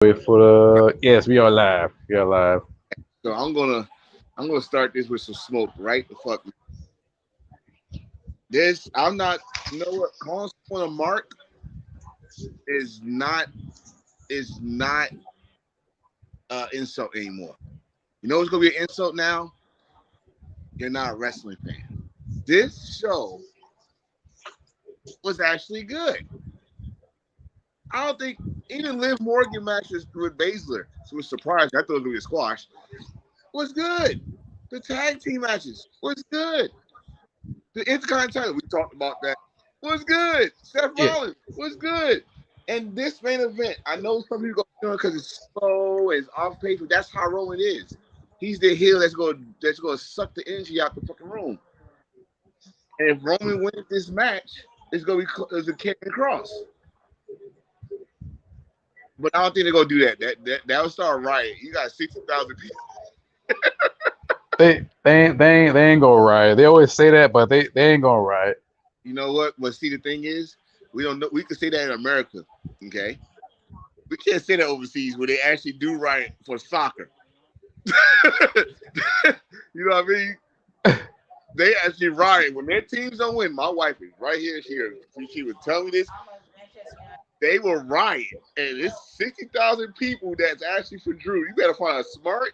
Wait for the yes, we are live. We are live. So I'm gonna start this with some smoke, right? The fuck. This I'm not. You know what? Calling someone a mark is not insult anymore. You know what's gonna be an insult now? You're not a wrestling fan. This show was actually good. I don't think even Liv Morgan matches with Baszler, so was surprised. I thought it was gonna be a squash. Was good. The tag team matches was good. The Intercontinental, we talked about that, was good. Seth Yeah. Rollins was good. And this main event, I know some people go because it's slow and it's off pace, but that's how Roman is. He's the heel that's going to suck the energy out the fucking room. And if Roman wins this match, it's going to be a Karrion Cross. But I don't think they're going to do that. That would start a riot. You got 60,000 people. They ain't gonna riot. They always say that, but they ain't gonna riot. You know what? But see, the thing is, we don't know. We can say that in America, okay? We can't say that overseas where they actually do riot for soccer. You know what I mean? They actually riot when their teams don't win. My wife is right here. She would tell me this. They will riot, and it's 60,000 people that's actually for Drew. You better find a smart,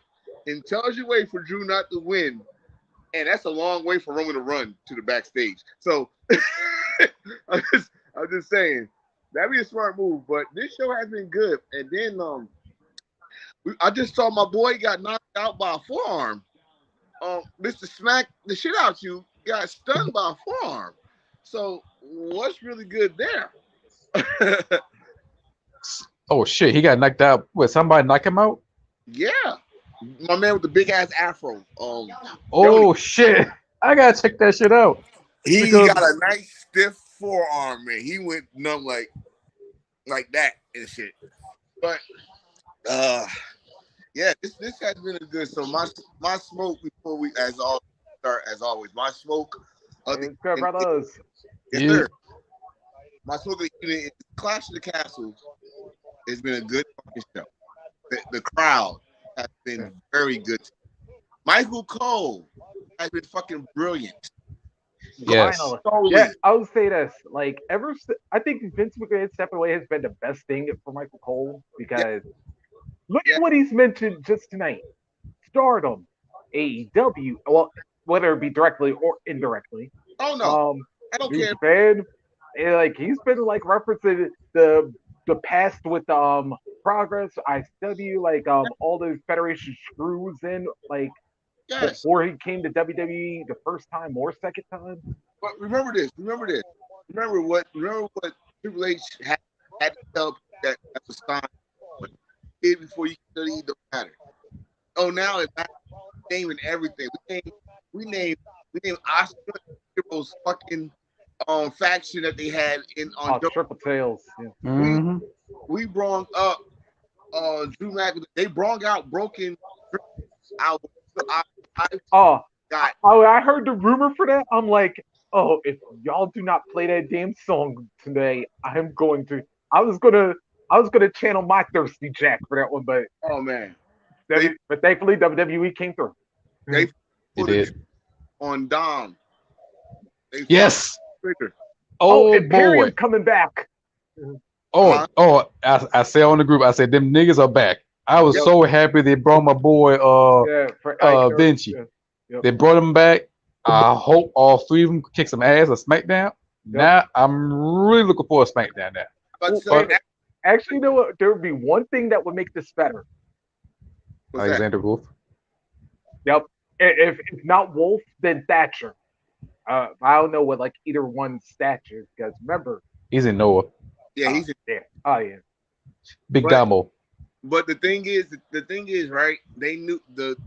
intelligent way for Drew not to win, and that's a long way for Roman to run to the backstage. So I'm just saying that'd be a smart move. But this show has been good, and then I just saw my boy got knocked out by a forearm. Mr. Smack the shit out you got stunned by a forearm. So what's really good there? Oh shit, he got knocked out. What? Somebody knock him out? Yeah, my man with the big ass afro. Oh shit, I gotta check that shit out. He Because got a nice stiff forearm, man. He went numb like that and shit. But yeah, this has been a good. So my smoke before we as always my smoke. Good brothers. Yes, yeah, sir. My smoke of the evening is Clash of the Castles. Has been a good fucking show. The crowd has been very good. Michael Cole has been fucking brilliant. yes, Finally. Totally. Yeah, I would say this. Like, I think Vince McMahon stepping away has been the best thing for Michael Cole because look Yeah. at what he's mentioned just tonight. Stardom, AEW, well, whether it be directly or indirectly. Oh no, I don't New care. Japan, and, like he's been like referencing the past with Progress, ICW, like all the Federation screws in, like Yes, before he came to WWE the first time or second time. but remember this. Remember what Triple H had to tell people that's a sign. What you did before you could eat don't matter. Oh, now it's naming everything. We named Oscar Heroes fucking faction that they had on. Triple Tails. Yeah. hmm We brought up Drew McIntyre. They brought out Broken out. So I Oh, got I heard the rumor for that. I'm like, oh, if y'all do not play that damn song today, I'm going to. I was gonna channel my thirsty Jack for that one, but oh man. but thankfully WWE came through. They It put it did. on Dom. They Yes. trigger. Oh, Oh Imperium boy. coming back. I said on the group. I said them niggas are back. I was Yep. so happy they brought my boy Yeah, for Vinci. Yeah, yep. They brought him back. I hope all three of them could kick some ass at SmackDown. Now I'm really looking forward to SmackDown now. But Well, actually, you know what? There would be one thing that would make this better. what's that? Alexander Wolf. Yep. If not Wolf, then Thatcher. I don't know what like either one's stature because remember, He's in Noah. Yeah, he's yeah. Oh yeah. Big But- Damo. but the thing is, right? They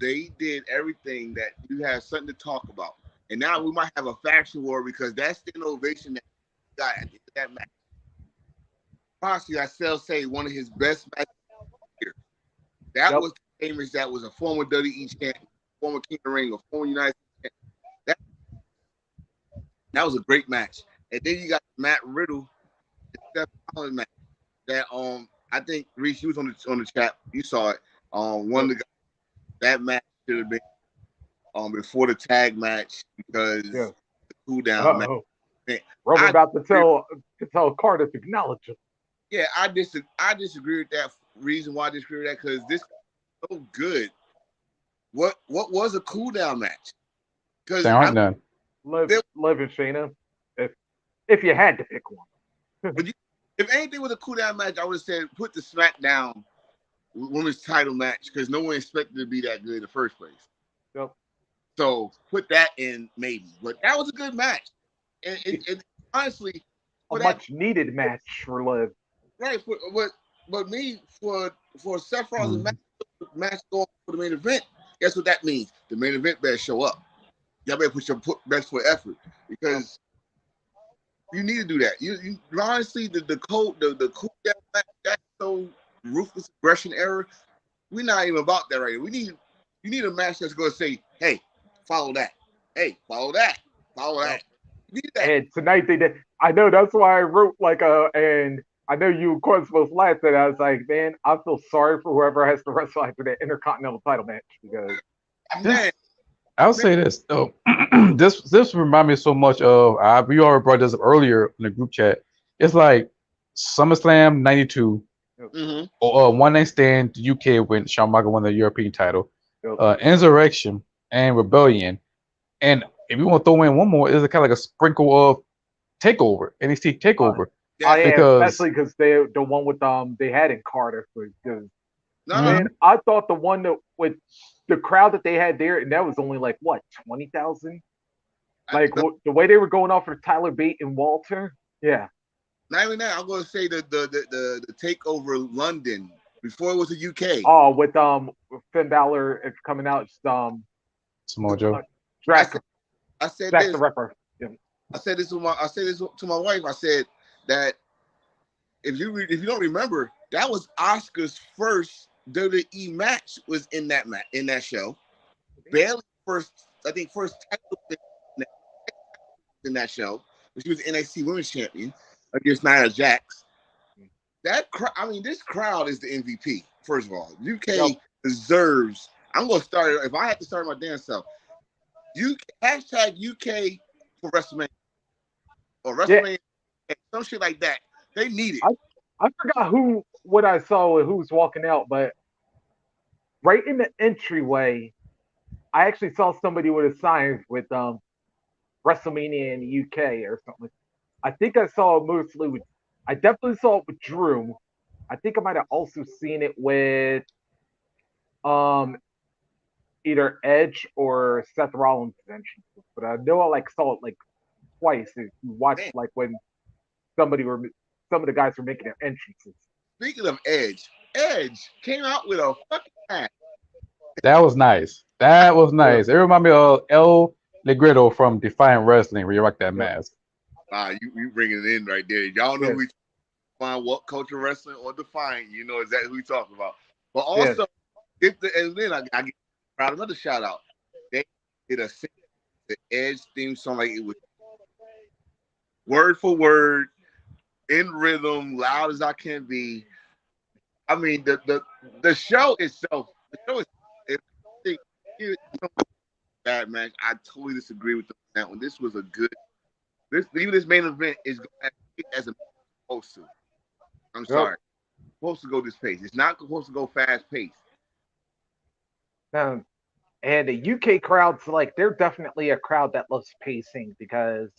they did everything that you have something to talk about. And now we might have a faction war because that's the innovation that we got at the end of that match. Possibly I still say one of his best matches here. That Yep. was famous, that was a former WWE champion, former King of the Ring, a former United States champion. That was a great match. And then you got Matt Riddle and Seth Rollins match that I think Reese, you was on the chat. You saw it. One of the guys, that match should have been before the tag match because the cool down match. Roman about to tell Carter to acknowledge him. Yeah, I disagree with that. Reason why I disagree with that because this is so good. What was a cool down match? Because there aren't none. Liv and Shayna, if you had to pick one. If anything was a cool down match, I would have said put the SmackDown women's title match because no one expected it to be that good in the first place. Yep. So put that in maybe, but that was a good match, and honestly, a much needed match for Liv. Right, but for Seth Rollins match going for the main event, guess what that means? The main event better show up. Y'all better put your best foot effort because you need to do that. You honestly the cool down match, that's so ruthless aggression era. We're not even about that right now. You need a match that's going to say, hey, follow that. Hey, follow that. Follow that. You need that. And tonight they did. I know that's why I wrote and I know you of course both laughed at it. I was like, man, I feel sorry for whoever has to wrestle after that Intercontinental title match because I'll say this though. this reminds me so much of we already brought this up earlier in the group chat. It's like SummerSlam '92, or One Night Stand UK when Shawn Michaels won the European title, Insurrection and Rebellion, and if you want to throw in one more, it's kind of like a sprinkle of Takeover, NXT Takeover. Especially because they the one with they had in Carter because I thought the one that with the crowd that they had there and that was only like what 20,000, like the way they were going off for Tyler Bate and Walter, Not even that. I'm going to say the Takeover London before it was the UK. Oh, with Finn Balor coming out, Samoa Joe. I said Jack this. the Ripper. Yeah. I said this to my wife. I said that if you don't remember, that was Asuka's first WWE match was in that show. Bayley's first title in that show. She was NXT Women's Champion against Nia Jax. This crowd is the MVP. First of all, UK deserves. I'm gonna start. If I had to start my damn self, #UK for WrestleMania or WrestleMania, some shit like that. They need it. I forgot what I saw and who was walking out, but right in the entryway, I actually saw somebody with a sign with WrestleMania in the UK or something. I think I saw it mostly with. I definitely saw it with Drew. I think I might have also seen it with either Edge or Seth Rollins entrances, but I know I saw it twice. If you watched when some of the guys were making their entrances. Speaking of Edge came out with a fucking hat. That was nice. It reminded me of El Legredo from Defiant Wrestling, where you rock that mask. You bringing it in right there. Y'all know who find what Culture Wrestling or Defiant. You know exactly who we talking about. But also, and then I get another shout out. They did the Edge theme song like it was word for word, in rhythm, loud as I can be. I mean, the show itself, bad match. I totally disagree with that one. This was a good. This main event is as a supposed to. I'm sorry, supposed to go this pace. It's not supposed to go fast paced. And the UK crowds they're definitely a crowd that loves pacing because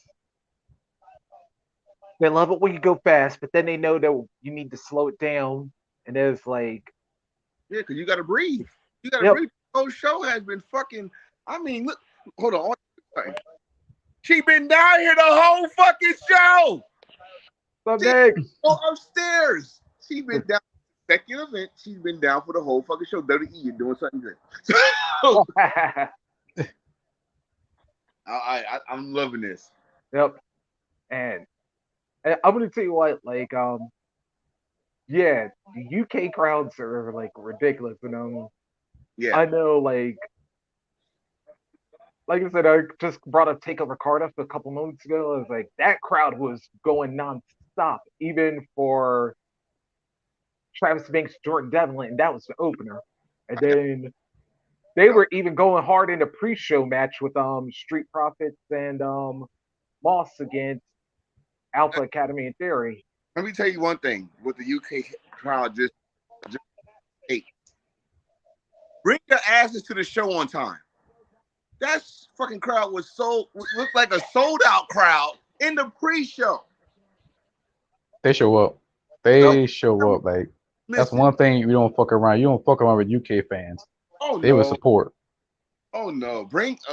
they love it when you go fast, but then they know that you need to slow it down. And there's because you got to breathe. You got to breathe. The whole show has been fucking. I mean, look, hold on. She been down here the whole fucking show. Upstairs. She been down for the second event. She's been down for the whole fucking show. WWE doing something good. I'm loving this. Yep. And I'm gonna tell you what, the UK crowds are ridiculous, and I know like I said, I just brought up Takeover Cardiff a couple moments ago. I was like, that crowd was going nonstop, even for Travis Banks, Jordan Devlin, and that was the opener. And then they were even going hard in the pre-show match with Street Profits and Moss against Alpha Academy in Theory. Let me tell you one thing with the UK crowd. Just hey, bring your asses to the show on time. That fucking crowd looked like a sold out crowd in the pre-show. They show up. They show up. Like that's one thing you don't fuck around. You don't fuck around with UK fans. Oh they no. would support. Oh no!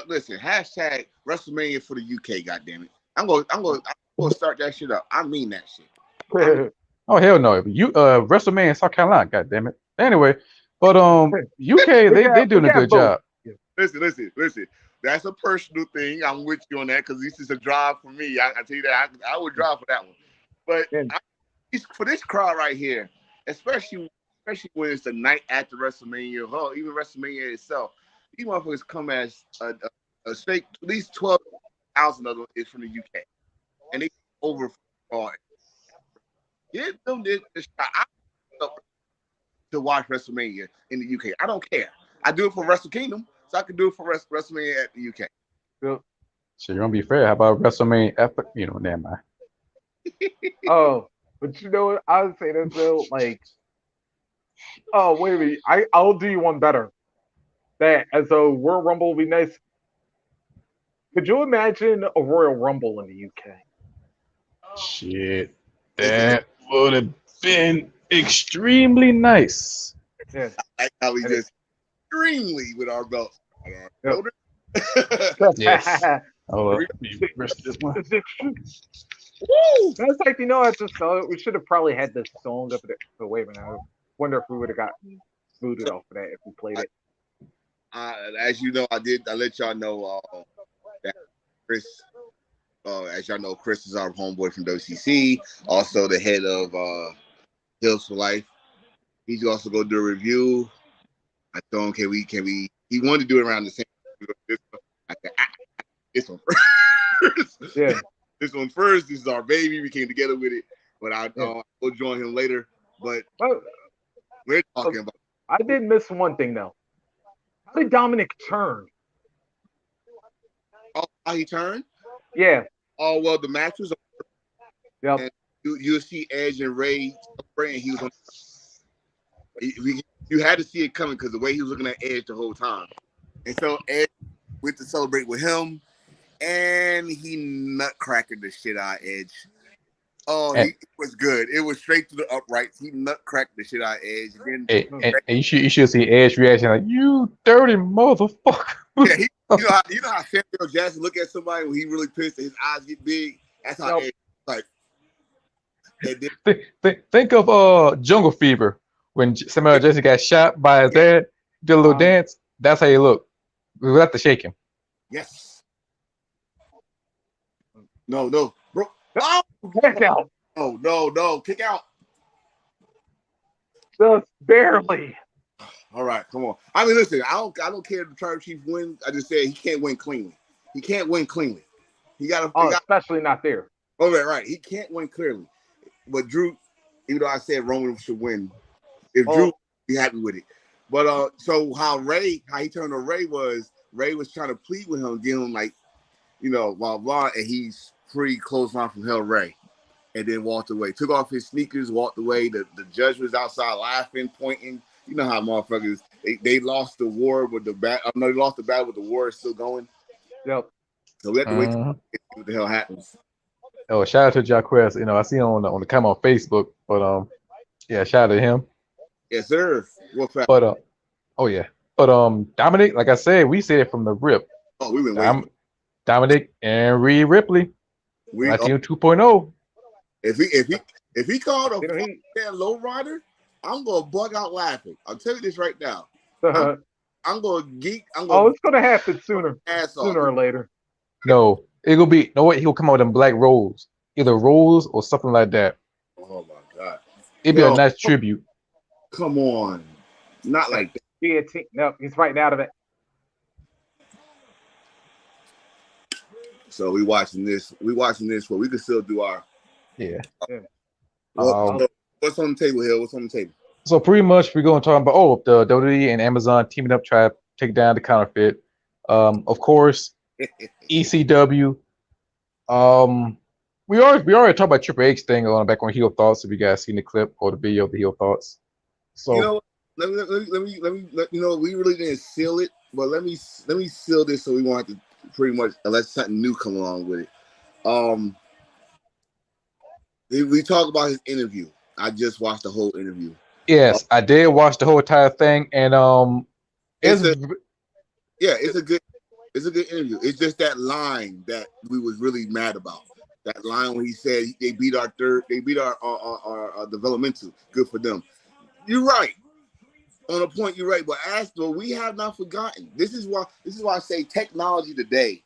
Listen. Hashtag WrestleMania for the UK. Goddammit. I'm gonna start that shit up. I mean that shit. Oh hell no! You WrestleMania in South Carolina. Goddammit. Anyway, but UK they doing a good job. Listen. That's a personal thing. I'm with you on that because this is a drive for me. I tell you that I would drive for that one. But for this crowd right here, especially when it's the night after WrestleMania, or even WrestleMania itself, these motherfuckers come as a stake. At least 12,000 of them is from the UK, and they over for give them this shot to watch WrestleMania in the UK. I don't care. I do it for Wrestle Kingdom, so I can do it for WrestleMania at the UK. So you're gonna be fair. How about WrestleMania after? Never mind. Oh, but you know what? I would say that though, like, oh wait a minute, I'll do you one better. That as a Royal Rumble would be nice. Could you imagine a Royal Rumble in the UK? Shit, that would have been extremely nice. Yeah, I like how we just extremely with our belts. Yes. Oh, rest this one. Woo! That's like, I just thought we should have probably had this song up there. So wait a minute, I wonder if we would have got booted off of that if we played it. As you know, I let y'all know that Chris. As y'all know, Chris is our homeboy from WCC, also the head of Hills for Life. He's also going to do a review. I told him, can we? He wanted to do it around the same. I said, this one first. Yeah. This one first. This is our baby. We came together with it, but I'll join him later. But we're talking about. I did miss one thing though. How did Dominic turn? Oh, how he turned? Yeah. Oh well, the match was over. Yep. And you'll see Edge and Ray celebrating. He was on. You had to see it coming because the way he was looking at Edge the whole time, and so Edge went to celebrate with him, and he nutcrackered the shit out of Edge. Oh, it was good. It was straight to the uprights. He nutcracked the shit out of Edge. And you should see Edge reaction like, "You dirty motherfucker." Yeah, you know how Samuel Jackson look at somebody when he really pissed and his eyes get big. That's how Edge like. Think of Jungle Fever when Samuel Jackson got shot by his dad. Did a little dance. That's how he looked. We have to shake him. Yes. No, bro. Oh, kick out. No, kick out. Just barely. All right, come on. I mean, listen, I don't care if the Tribal Chief wins. I just said he can't win cleanly. He can't win cleanly. Especially not there. Oh, right. He can't win clearly. But Drew, even though I said Roman should win, if Drew be happy with it. But so how he turned to Ray was trying to plead with him, give him like, blah blah, and he's pretty close line from Hell Ray, and then walked away. Took off his sneakers, walked away. The judge was outside laughing, pointing. You know how motherfuckers they lost the war with the bat. They lost the battle with the war still going. Yep. So we have to wait to see what the hell happens. Oh, shout out to Jaquez. I see him on the comment on Facebook, but yeah, shout out to him. Yes, sir. But Dominic, like I said, we said it from the rip. Oh, we went waiting. Dominic and Rhea Ripley. We 2.0. If he called a low rider, I'm gonna bug out laughing. I'll tell you this right now. I'm gonna geek. It's gonna happen sooner or later. No, it'll be. No way. He'll come out with them black rolls, either rolls or something like that. Oh my god! It'd be a nice tribute. Come on, not like that. No, he's fighting out of it. So we watching this. Well, we can still do our yeah. What's on the table, Hill? What's on the table? So pretty much we're going to talk about the WWE and Amazon teaming up try to take down the counterfeit. Of course, ECW. We already talked about Triple H thing on back on Heel Thoughts. If you guys seen the clip or the video of the Heel Thoughts, so you know, let me you know, we really didn't seal it, but let me seal this so we won't have to pretty much unless something new come along with it. We talk about his interview. I just watched the whole interview. Yes, I did watch the whole entire thing, and it's a good interview. It's just that line that we was really mad about. That line when he said they beat our developmental. Good for them. You're right. On a point, you're right. But we have not forgotten. This is why I say technology today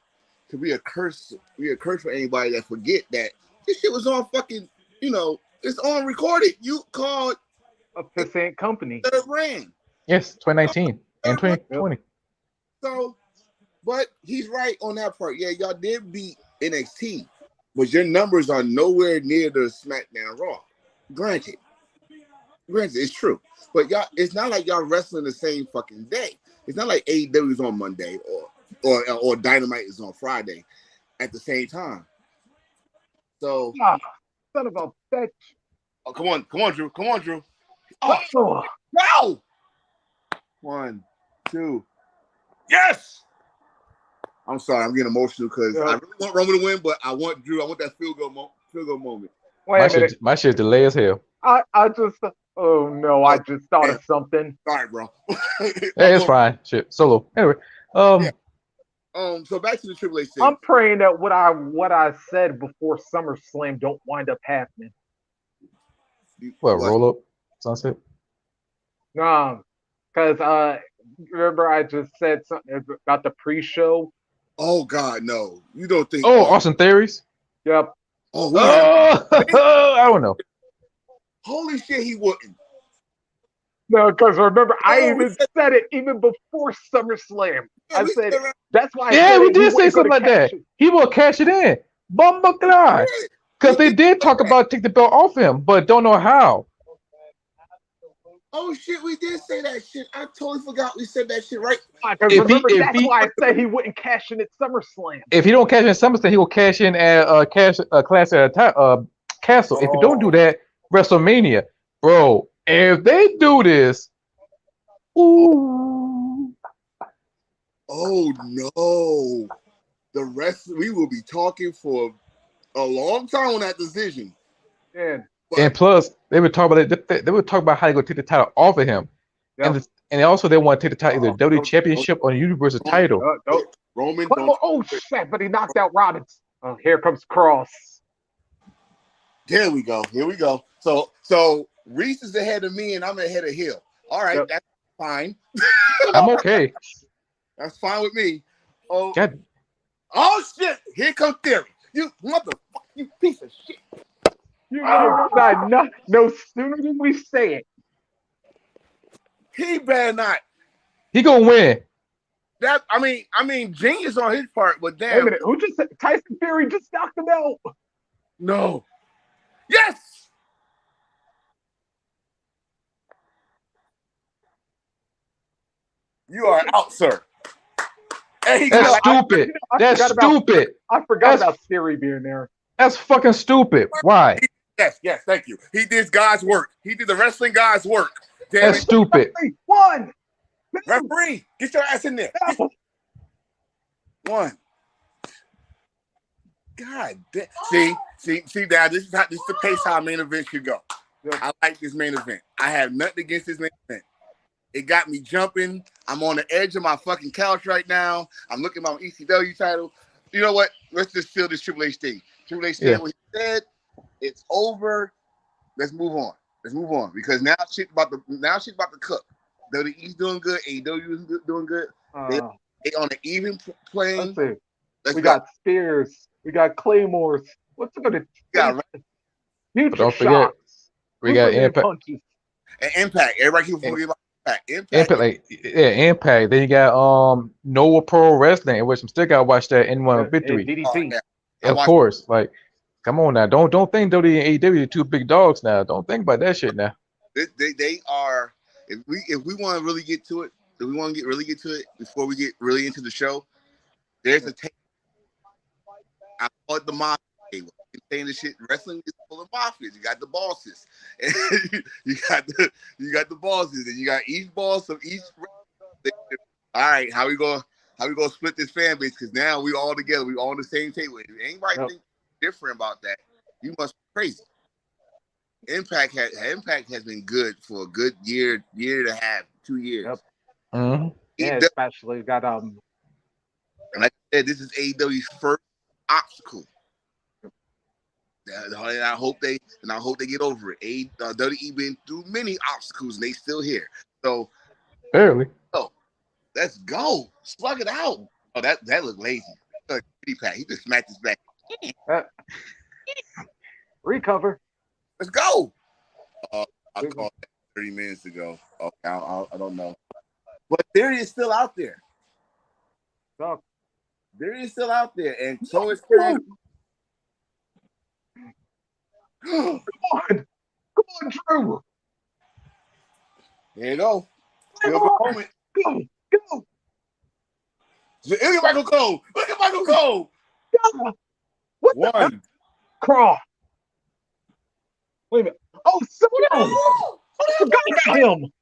could be a curse. Be a curse for anybody that forget that this shit was on fucking. You know, it's on recorded. You called a percent company. Third brand. Yes, 2019 and 2020. So, but he's right on that part. Yeah, y'all did beat NXT, but your numbers are nowhere near the SmackDown Raw. Granted, it's true. But y'all, it's not like y'all wrestling the same fucking day. It's not like AEW is on Monday or Dynamite is on Friday at the same time. So, son of a bitch. Oh, come on, Drew. Oh, no! 1, 2. Yes! I'm sorry, I'm getting emotional because I really want Roman to win, but I want Drew. I want that field goal moment. Wait a minute. My shit's delayed as hell. I just thought of something. Sorry, bro. Hey, it's fine. Shit, solo. Anyway, So back to the Triple H thing. I'm praying that what I said before SummerSlam don't wind up happening. What? Roll up sunset? No, because remember I just said something about the pre-show. Oh God, no! You don't think? Oh, Austin Theories. Yep. I don't know. Holy shit, he wouldn't. No, because remember, I even said it even before SummerSlam. I said that's why. We did say something like that. He will cash it in. Bumbuckler. Because they did talk about take the belt off him, but don't know how. Oh shit, we did say that shit. I totally forgot we said that shit, right? That's why I said he wouldn't cash in at SummerSlam. If he don't cash in at SummerSlam, he will cash in at Clash at Castle. If you don't do that, WrestleMania, bro. If they do this, ooh. Oh no. The rest we will be talking for a long time on that decision. And plus, they would talk about it. They would talk about how they go take the title off of him, and also they want to take the title, either WWE Championship or the Universal title. Roman. Oh shit! But he knocked out Rollins. Oh, here comes Cross. Here we go. So Reese is ahead of me, and I'm ahead of Hill. All right, that's fine. I'm okay. That's fine with me. Oh, God. Oh shit! Here comes Theory. You motherfucker! You piece of shit! You know, no sooner than we say it. He better not. He gonna win. That I mean, genius on his part, but damn. Wait a minute, who just said Tyson Fury just knocked him out? No. Yes. You are out, sir. That's stupid. That's stupid. I forgot about Theory being there. That's fucking stupid. Why? Yes, thank you. He did God's work. He did the wrestling God's work. Damn, that's stupid. One. Referee, get your ass in there. One. God damn. See, Dad, this is the pace how a main event should go. I like this main event. I have nothing against this main event. It got me jumping. I'm on the edge of my fucking couch right now. I'm looking at my ECW title. You know what? Let's just feel this Triple H thing. Triple H said what he said. It's over. Let's move on. Because now shit about to cook. WWE's doing good. AEW is doing good. They on an even plane. We got Spears. We got Claymores. What's it gonna? Don't forget, we got Impact. And Impact. Everybody keeps forgetting about Impact. Then you got Noah Pro Wrestling, in which I'm still gotta watch that N1 Victory. DDT. Of course, like, come on now. Don't think WWE and AEW are two big dogs now. Don't think about that shit now. They are. If we want to really get to it, if we want to really get to it before we get really into the show, there's a table. I call it the mafia table. You saying this shit, wrestling is full of mafias. You got the bosses, and you got the bosses, and you got each boss of each. All right, how we gonna split this fan base? Because now we all together, we all on the same table. If anybody think different about that, you must be crazy. Impact has been good for a good year and a half, 2 years. Yep. Mm-hmm. Yeah, especially got And like I said, this is AEW's first obstacle. And I hope they get over it. WWE been through many obstacles and they still here. So barely. Oh, let's go. Slug it out. Oh, that looked lazy. He just smacked his back. Recover. Let's go. I called that 30 minutes ago. Okay, I don't know. But Theory is still out there. Oh. Theory is still out there. And so is Karen. Come on, Drew. There you go. Moment. Go. Look at Michael Cole. Go. What One. Crawl. Wait a minute. Oh, Solo. I forgot about him.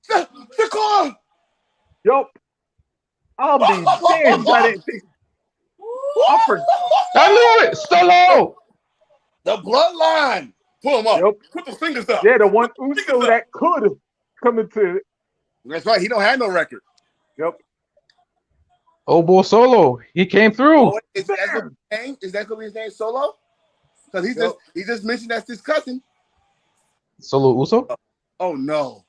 The car. Yup. I'll be damned. I didn't think. I knew it. Solo. The bloodline. Pull him up. Yep. Put the fingers up. Yeah, the one Uso that could come into it. That's right. He don't have no record. Yep. Oh boy, Solo. He came through. Oh, is that going to be his name? Solo? Because he just mentioned that's his cousin. Solo Uso. Oh no.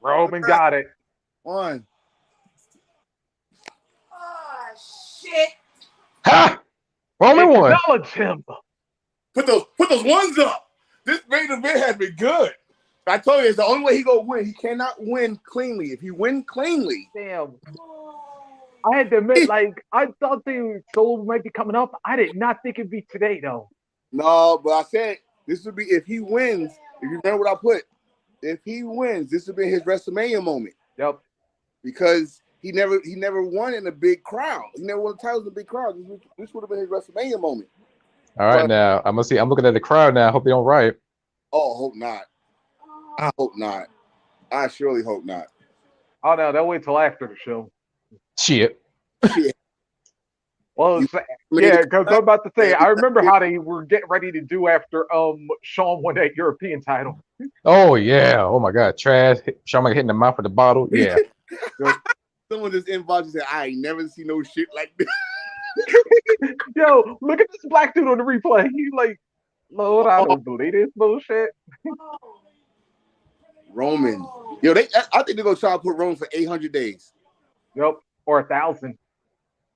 Roman got it. One. Oh shit. Ha! Roman won. Acknowledge him. Put those ones up. This main event has been good. I told you, it's the only way he gonna win. He cannot win cleanly. If he win cleanly, damn. I had to admit, I thought Solo might be coming up. I did not think it'd be today, though. No, but I said this would be if he wins. If you remember what I put, if he wins, this would be his WrestleMania moment. Yep. Because he never won in a big crowd. He never won the titles in a big crowd. This would have been his WrestleMania moment. All right, now I'm gonna see. I'm looking at the crowd now. I hope they don't riot. Oh, hope not. I hope not. I surely hope not. Oh no, they'll wait till after the show. Shit. Well, yeah, because I'm about to say, I remember how they were getting ready to do after Shawn won that European title. Oh yeah. Oh my God. Trash. Shawn Michaels hitting the mouth with the bottle. Yeah. Someone just inboxed and said, "I ain't never seen no shit like this." Yo, look at this black dude on the replay. He's like, Lord, I don't believe this bullshit. Roman. Yo, I think they're gonna try to put Roman for 800 days. Yep, or 1,000.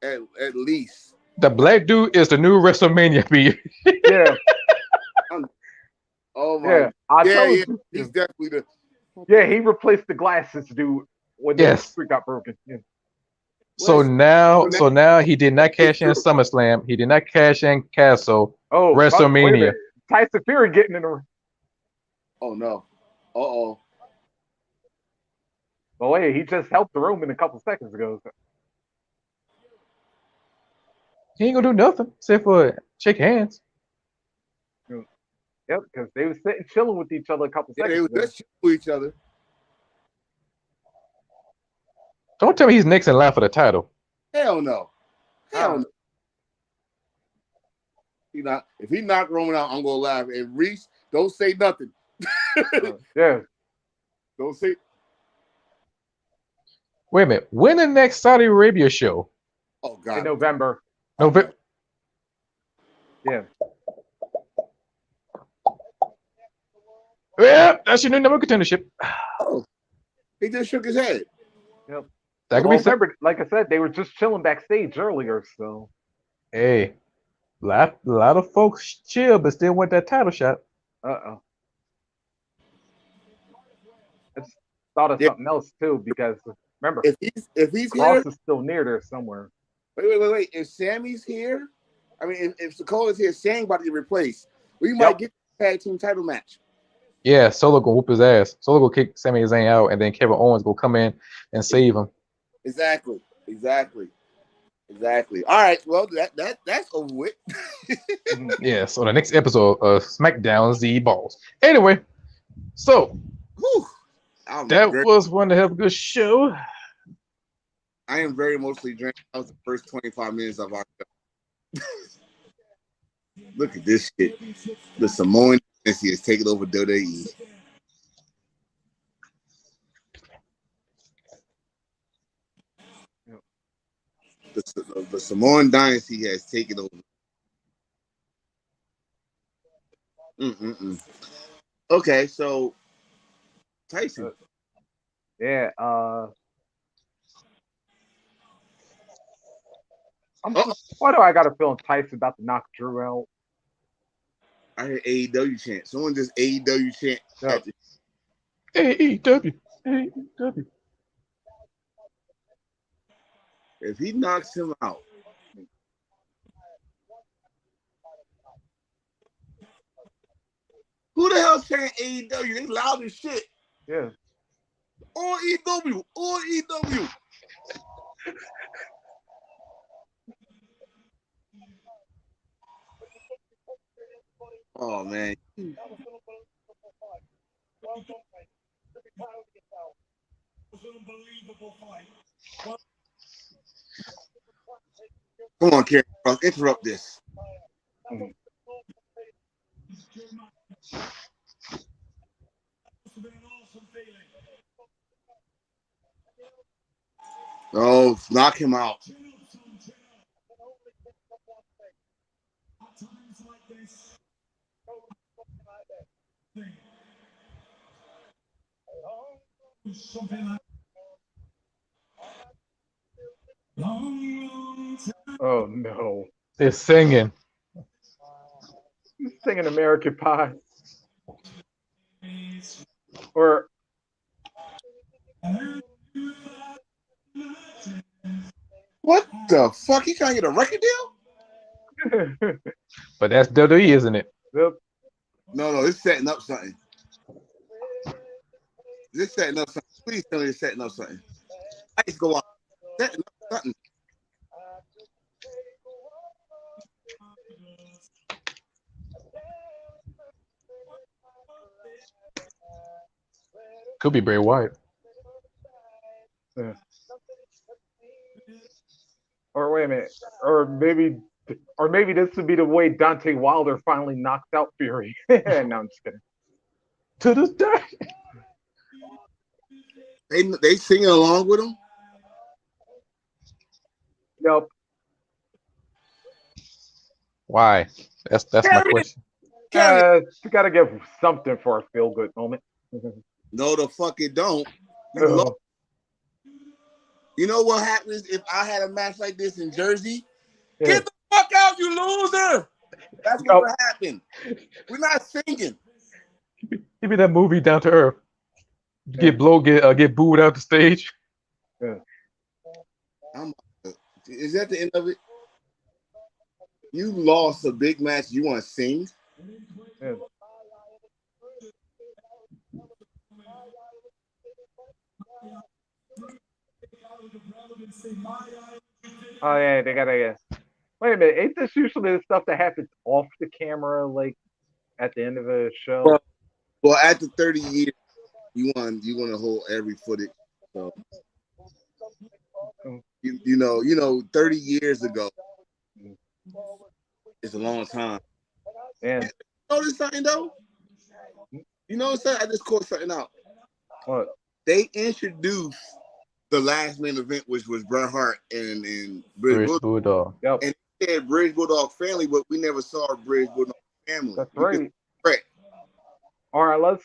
At least. The black dude is the new WrestleMania beat. Yeah. Oh my. Yeah, I told you. He's definitely the. Yeah, he replaced the glasses dude when the streak got broken. Yeah. So now he did not cash in SummerSlam. He did not cash in Castle. Oh, WrestleMania. Tyson Fury getting in the. Oh no. Uh-oh. Well, wait, he just helped the Roman a couple seconds ago. So. He ain't gonna do nothing except for shake hands. Yep, because they were sitting chilling with each other a couple seconds ago. They were just chilling with each other. Don't tell me he's next in line for the title. Hell no. Hell no. If he knocked Roman out, I'm gonna laugh. And Reese, don't say nothing. Yeah. Don't say. Wait a minute. When the next Saudi Arabia show? Oh God. In November. November. Yeah. Yeah, that's your new number contendership. Oh, he just shook his head. Yep. That could be remember, like I said, they were just chilling backstage earlier, so. Hey, a lot of folks chill, but still want that title shot. Uh-oh. I just thought of something else too, because remember, if he's Cross here, is still near there somewhere. Wait. If Sammy's here, I mean, if Sakola's here, Sam about to get replaced. We might get tag team title match. Yeah, Solo gonna whoop his ass. Solo gonna kick Sami Zayn out, and then Kevin Owens gonna come in and save him. Exactly. All right. Well, that's over with. Yeah. So the next episode of SmackDown Z Balls. Anyway, so Whew. I'm that very, was one to have a good show. I am very emotionally drained. That was the first 25 minutes of our show. Look at this shit. The Samoan dynasty is taking over WWE. The Samoan dynasty has taken over. Mm-mm-mm. Okay, so Tyson. Yeah. Oh, Why do I got a feeling Tyson about to knock Drew out? I heard AEW chant. Someone just AEW chant No. at the. AEW. AEW. If he knocks him out, who the hell saying AEW? They loud as shit. Yeah. Or EW. Or EW. Oh man. Come on, Karen. Interrupt this. Mhm. Oh, knock him out. Oh no. They're singing. He's singing American Pie. Or What the fuck? He can't get a record deal? But that's WWE, isn't it? Yep. No, it's setting up something. This setting up something. Please tell me it's setting up something. Lights go off. Setting up something. Could be Bray Wyatt. Yeah. Or wait a minute. Or maybe this would be the way Dante Wilder finally knocks out Fury. No, I'm just kidding. To this day. They singing along with him. Yep. Why? That's my question. You gotta give something for a feel good moment. No, the fuck it don't. You lost. You know what happens if I had a match like this in Jersey? Yeah. Get the fuck out, you loser! That's what would happen. We're not singing. Give me that movie Down to Earth. Get booed out the stage. Yeah. Is that the end of it? You lost a big match. You want to sing? Yeah. Oh yeah, they gotta. Wait a minute, ain't this usually the stuff that happens off the camera, like at the end of a show? Well, after 30 years, you want to hold every footage. So you know, 30 years ago, it's a long time. Yeah. You notice something though? You know something? I just caught something out. What? They introduced the last main event, which was Bret Hart and British Bridge Bulldog. Yep. And they said Bridge Bulldog family, but we never saw a Bridge Bulldog family. That's right. Correct. All right, let's.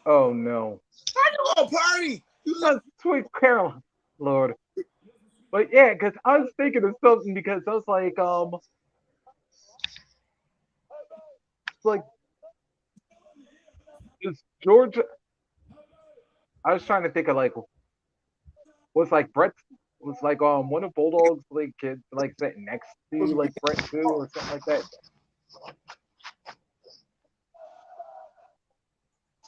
Oh no. How you gonna party? That's sweet Caroline, Lord. But yeah, because I was thinking of something because I was like, is Georgia? I was trying to think of like, was like Brett's was like one of Bulldog's like kids like sitting next to like Brett too or something like that.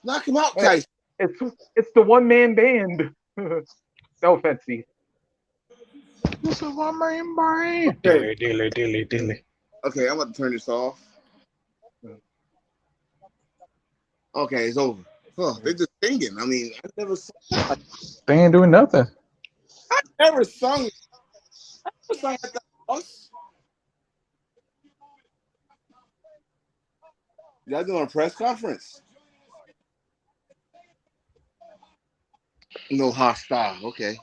Knock him out, Hey, Tyson. it's the one man band. No offense, Steve. This is one man brain. Okay. Dilly. Okay, I'm about to turn this off. Okay, it's over. Huh, they're just singing. I mean, I never saw that. They ain't doing nothing. I never sung at the house. Y'all doing a press conference? No hostile. Okay.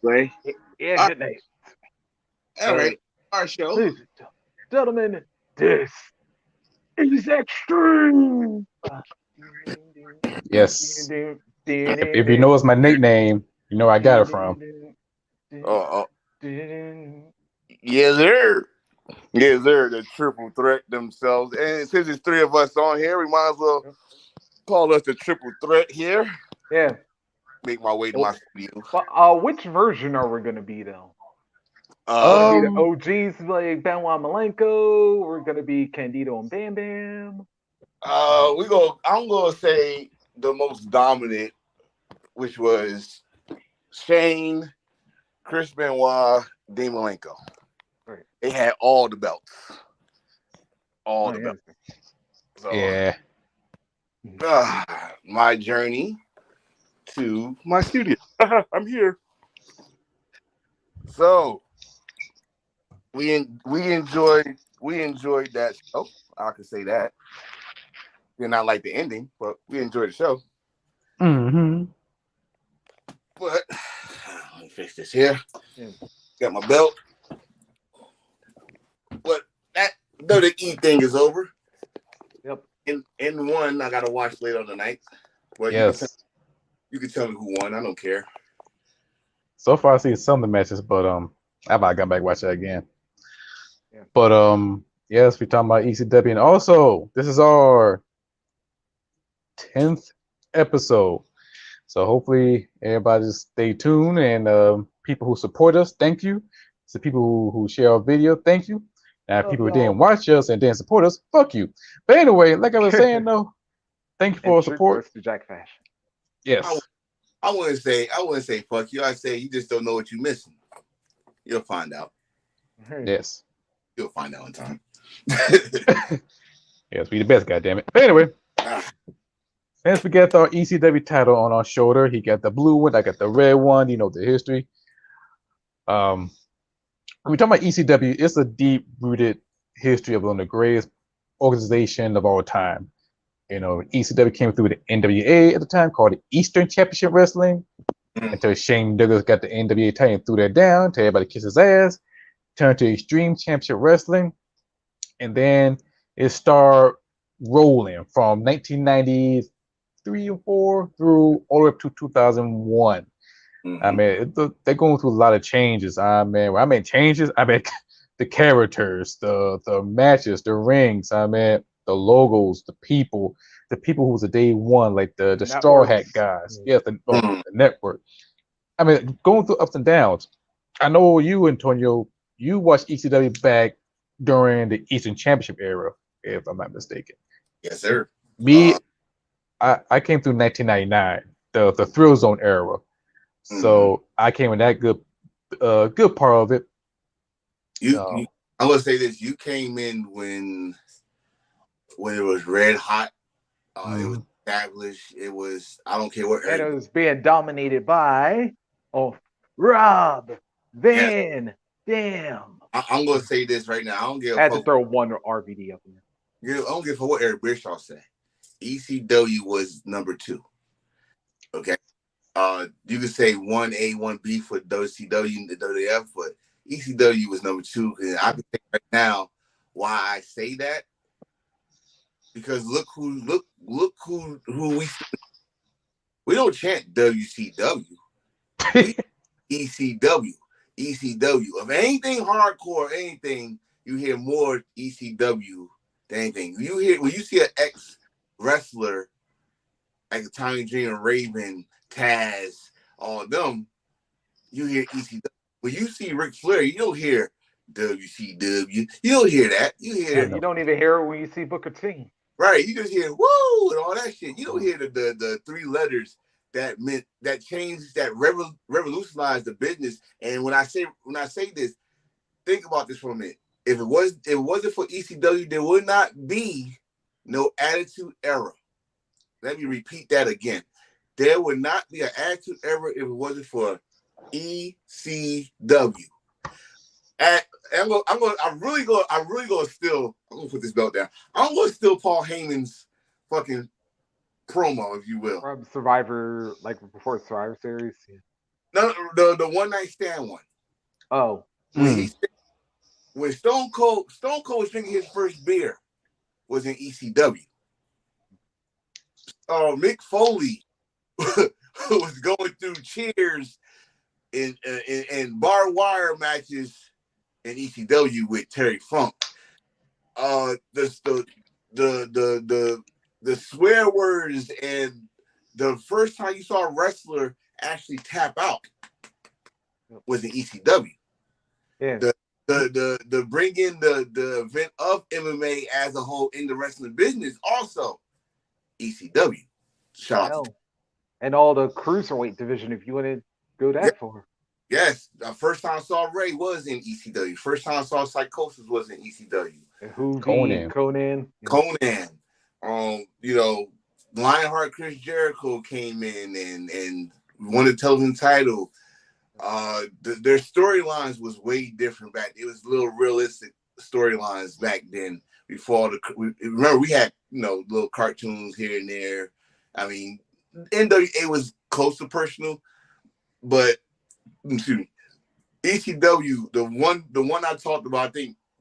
Ray. Yeah, good night. All right. Our show. Ladies and gentlemen, this is extreme. Yes. If you know it's my nickname, you know where I got it from. Yeah, they're the triple threat themselves. And since there's three of us on here, we might as well call us the triple threat here. Yeah. Make my way to my studio. But which version are we gonna be though? Gonna be the OGs like Benoit Malenko. We're gonna be Candido and Bam Bam. I'm gonna say the most dominant, which was Shane, Chris Benoit, Dean Malenko. Right. They had all the belts. All the belts. So, yeah. My journey to my studio. I'm here. So we enjoyed that show. I could say that. Did not like the ending, but we enjoyed the show. Mm-hmm. But let me fix this here. Got my belt. But that WWE thing is over. Yep. In one, I gotta watch later on tonight. But yes. you can tell me who won. I don't care. So far, I see some of the matches, but I might come back and watch that again. Yeah. But yes, we're talking about ECW, and also this is our 10th episode. So hopefully everybody just stay tuned, and people who support us, thank you. To people who share our video, thank you. Now people who didn't watch us and didn't support us, fuck you. But anyway, like I was saying though, thank you for your support. To Jack Fashion. Yes. I wouldn't say fuck you. I say you just don't know what you're missing. You'll find out. Yes. You'll find out in time. Yes, we the best, goddammit. But anyway, since we got our ECW title on our shoulder, he got the blue one, I got the red one. You know the history. When we talk about ECW, it's a deep-rooted history of one of the greatest organization of all time. You know, ECW came through the NWA at the time, called the Eastern Championship Wrestling, until Shane Douglas got the NWA title and threw that down, till everybody kissed his ass, turned to Extreme Championship Wrestling, and then it started rolling from 1993 or 4 through all the way up to 2001. I mean, they're going through a lot of changes. I mean changes. I mean, the characters, the matches, the rings. I mean, the logos, the people who was a day one, like the Straw Hat guys. Yes, the network. I mean, going through ups and downs. I know you, Antonio, you watched ECW back during the Eastern Championship era, if I'm not mistaken. Yes, sir. Me, I came through 1999, the Thrill Zone era. So I came in that good part of it. I would say this: you came in when it was red hot. It was established. It was, I don't care what. And it was being dominated by Rob Van Dam. I'm gonna say this right now. I don't give. I had to throw one RVD up in there. I don't give for what Eric Bischoff said. ECW was number 2. Okay. You could say 1A, 1B for WCW and the WF, but ECW was number 2. And I can say right now why I say that, because look who we don't chant WCW. ECW. If anything hardcore, anything, you hear more ECW than anything. When you see an ex wrestler like Tommy Dreamer, Raven, Taz, all them, you hear ECW. When you see Ric Flair, you don't hear WCW. You don't hear that. You hear You don't even hear it when you see Booker T. right. You just hear woo and all that shit. You don't hear the three letters that changed, that revolutionized the business. And when I say this, think about this for a minute. If it wasn't for ECW, there would not be no Attitude Era. Let me repeat that again. There would not be an Attitude Era if it wasn't for ECW. I'm really gonna steal. I'm gonna put this belt down. I'm gonna steal Paul Heyman's fucking promo, if you will. From Survivor, like before Survivor Series. No, the one night stand one. Oh, when Stone Cold was drinking his first beer was in ECW. Mick Foley was going through cheers in barbed wire matches in ECW with Terry Funk. The swear words and the first time you saw a wrestler actually tap out was in ECW. Yeah. The bring in the event of MMA as a whole in the wrestling business also ECW. Shout out. And all the cruiserweight division, if you want to go that far. Yes, the first time I saw Ray was in ECW. First time I saw Psychosis was in ECW. Conan. Lionheart Chris Jericho came in and won the television title. Their storylines was way different back. It was little realistic storylines back then. Remember we had little cartoons here and there. I mean, NWA was close to personal, but ECW, the one I talked about,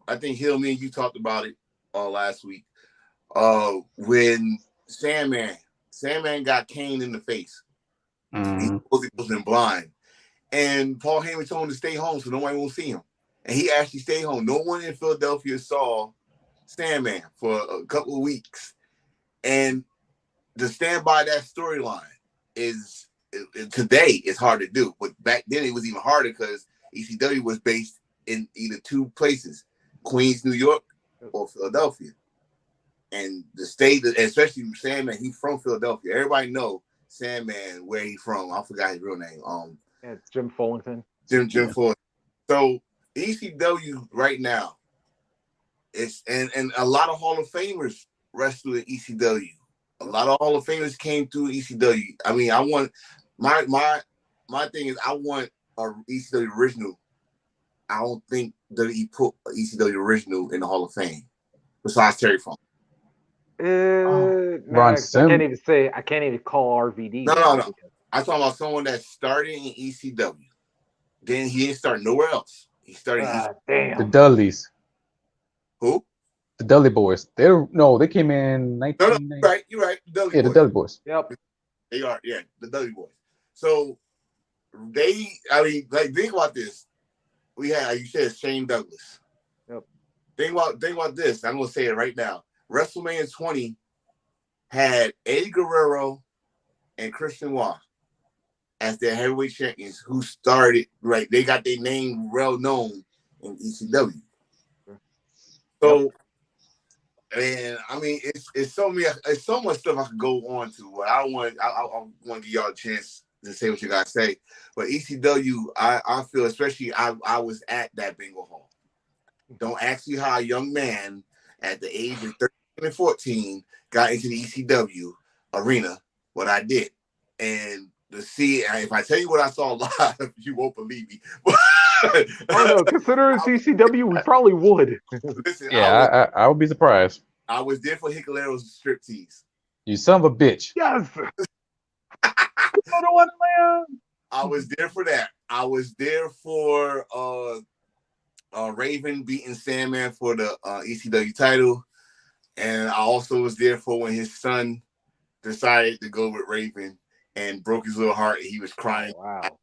I think Hill, me and you talked about it last week. When Sandman got caned in the face. He wasn't blind. And Paul Heyman told him to stay home so nobody won't see him. And he actually stayed home. No one in Philadelphia saw Sandman for a couple of weeks. And to stand by that storyline today is hard to do. But back then it was even harder because ECW was based in either two places, Queens, New York, or Philadelphia. And the state, especially Sandman, he's from Philadelphia. Everybody know Sandman, where he from. I forgot his real name. It's Jim Fullington. Jim Fullington. So ECW right now and a lot of Hall of Famers wrestle in ECW. A lot of Hall of Famers came through ECW. I mean, I want my thing is I want a ECW original. I don't think that he put ECW original in the Hall of Fame besides Terry Funk. I can't even call RVD. No. I'm talking about someone that started in ECW. Then he didn't start nowhere else. He started the Dudleys. Who? The Dudley Boys. They came in 1990. No, you're right. The Dudley Boys. Yep. They are, the Dudley Boys. So think about this. We had, like you said, Shane Douglas. Yep. Think about this. I'm gonna say it right now. WrestleMania 20 had Eddie Guerrero and Christian Benoit as their heavyweight champions who started, right? They got their name well known in ECW. So, and I mean, it's so much stuff I could go on to. But I want to give y'all a chance to say what you guys say. But ECW, I feel, especially I was at that bingo hall. Don't ask me how a young man at the age of 13 and 14 got into the ECW arena, what I did. And to see, if I tell you what I saw live, you won't believe me. I don't know. Considering ECW, we probably would. Listen, I would be surprised. I was there for Hickalero's striptease. You son of a bitch. Yes. I was there for that. I was there for Raven beating Sandman for the ECW title. And I also was there for when his son decided to go with Raven and broke his little heart and he was crying. Wow.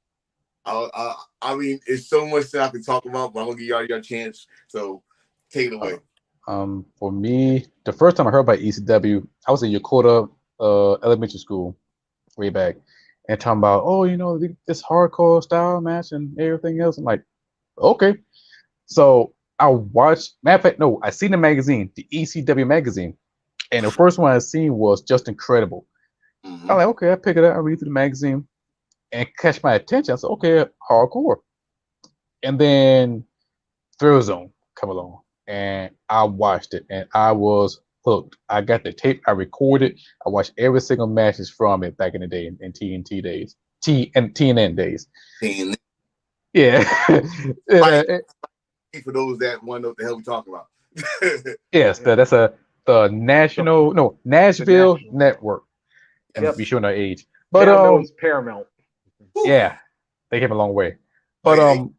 I mean, it's so much that I can talk about, but I'm gonna give y'all your chance. So take it away. For me, the first time I heard about ECW, I was in Yokota elementary school way back. and talking about, oh, this hardcore style match and everything else. I'm like, okay. So I watched. Matter of fact, no, I seen the magazine, the ECW magazine, and the first one I seen was Just Incredible. Mm-hmm. I'm like, okay, I pick it up, I read through the magazine, and catch my attention. I said, okay, hardcore. And then Thrill Zone come along, and I watched it, and I was hooked. I got the tape, I recorded, I watched every single matches from it back in the day in TNT days, TNN days. Yeah. For those that want to know what the hell we talking about. Yes, that's the Nashville Network. And be showing our age. But now it's Paramount. Yeah, they came a long way. But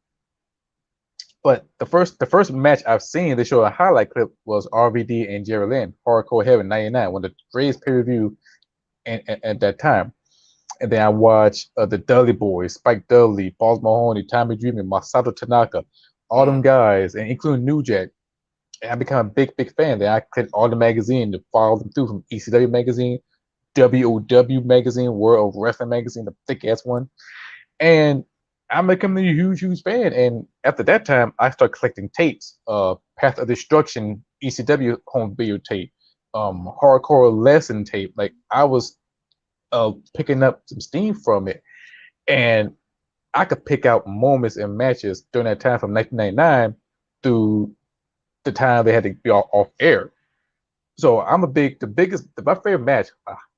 but the first match I've seen, they show a highlight clip, was RVD and Jerry Lynn, Hardcore Heaven '99, one of the greatest pay-per-view at that time. And then I watched the Dudley Boys, Spike Dudley, Balls Mahoney, Tommy Dreamer, Masato Tanaka, all them guys, and including New Jack. And I became a big fan. Then I clicked all the magazine to follow them through, from ECW magazine, WOW magazine, World of Wrestling magazine, the thick ass one. And I'm becoming a huge fan. And after that time, I started collecting tapes. Path of Destruction, ECW home video tape, hardcore lesson tape. Like, I was picking up some steam from it. And I could pick out moments and matches during that time from 1999 through the time they had to be off air. So I'm my favorite match.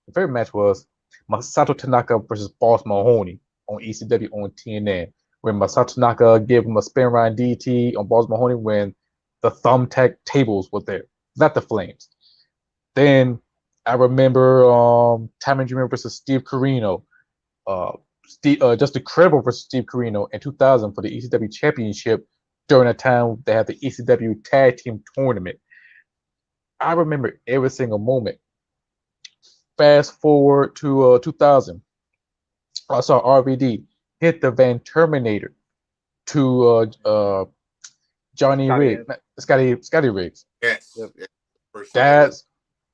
The favorite match was Masato Tanaka versus Boss Mahoney on ECW on TNN, when Masato Tanaka gave him a spin around DT on Boss Mahoney when the thumbtack tables were there, not the Flames. Then I remember Tommy Dreamer versus Steve Corino, Just Incredible versus Steve Corino in 2000 for the ECW Championship during a time they had the ECW Tag Team Tournament. I remember every single moment. Fast forward to 2000. I saw RVD hit the Van Terminator to Johnny Riggs, Scotty Riggs. Yes. That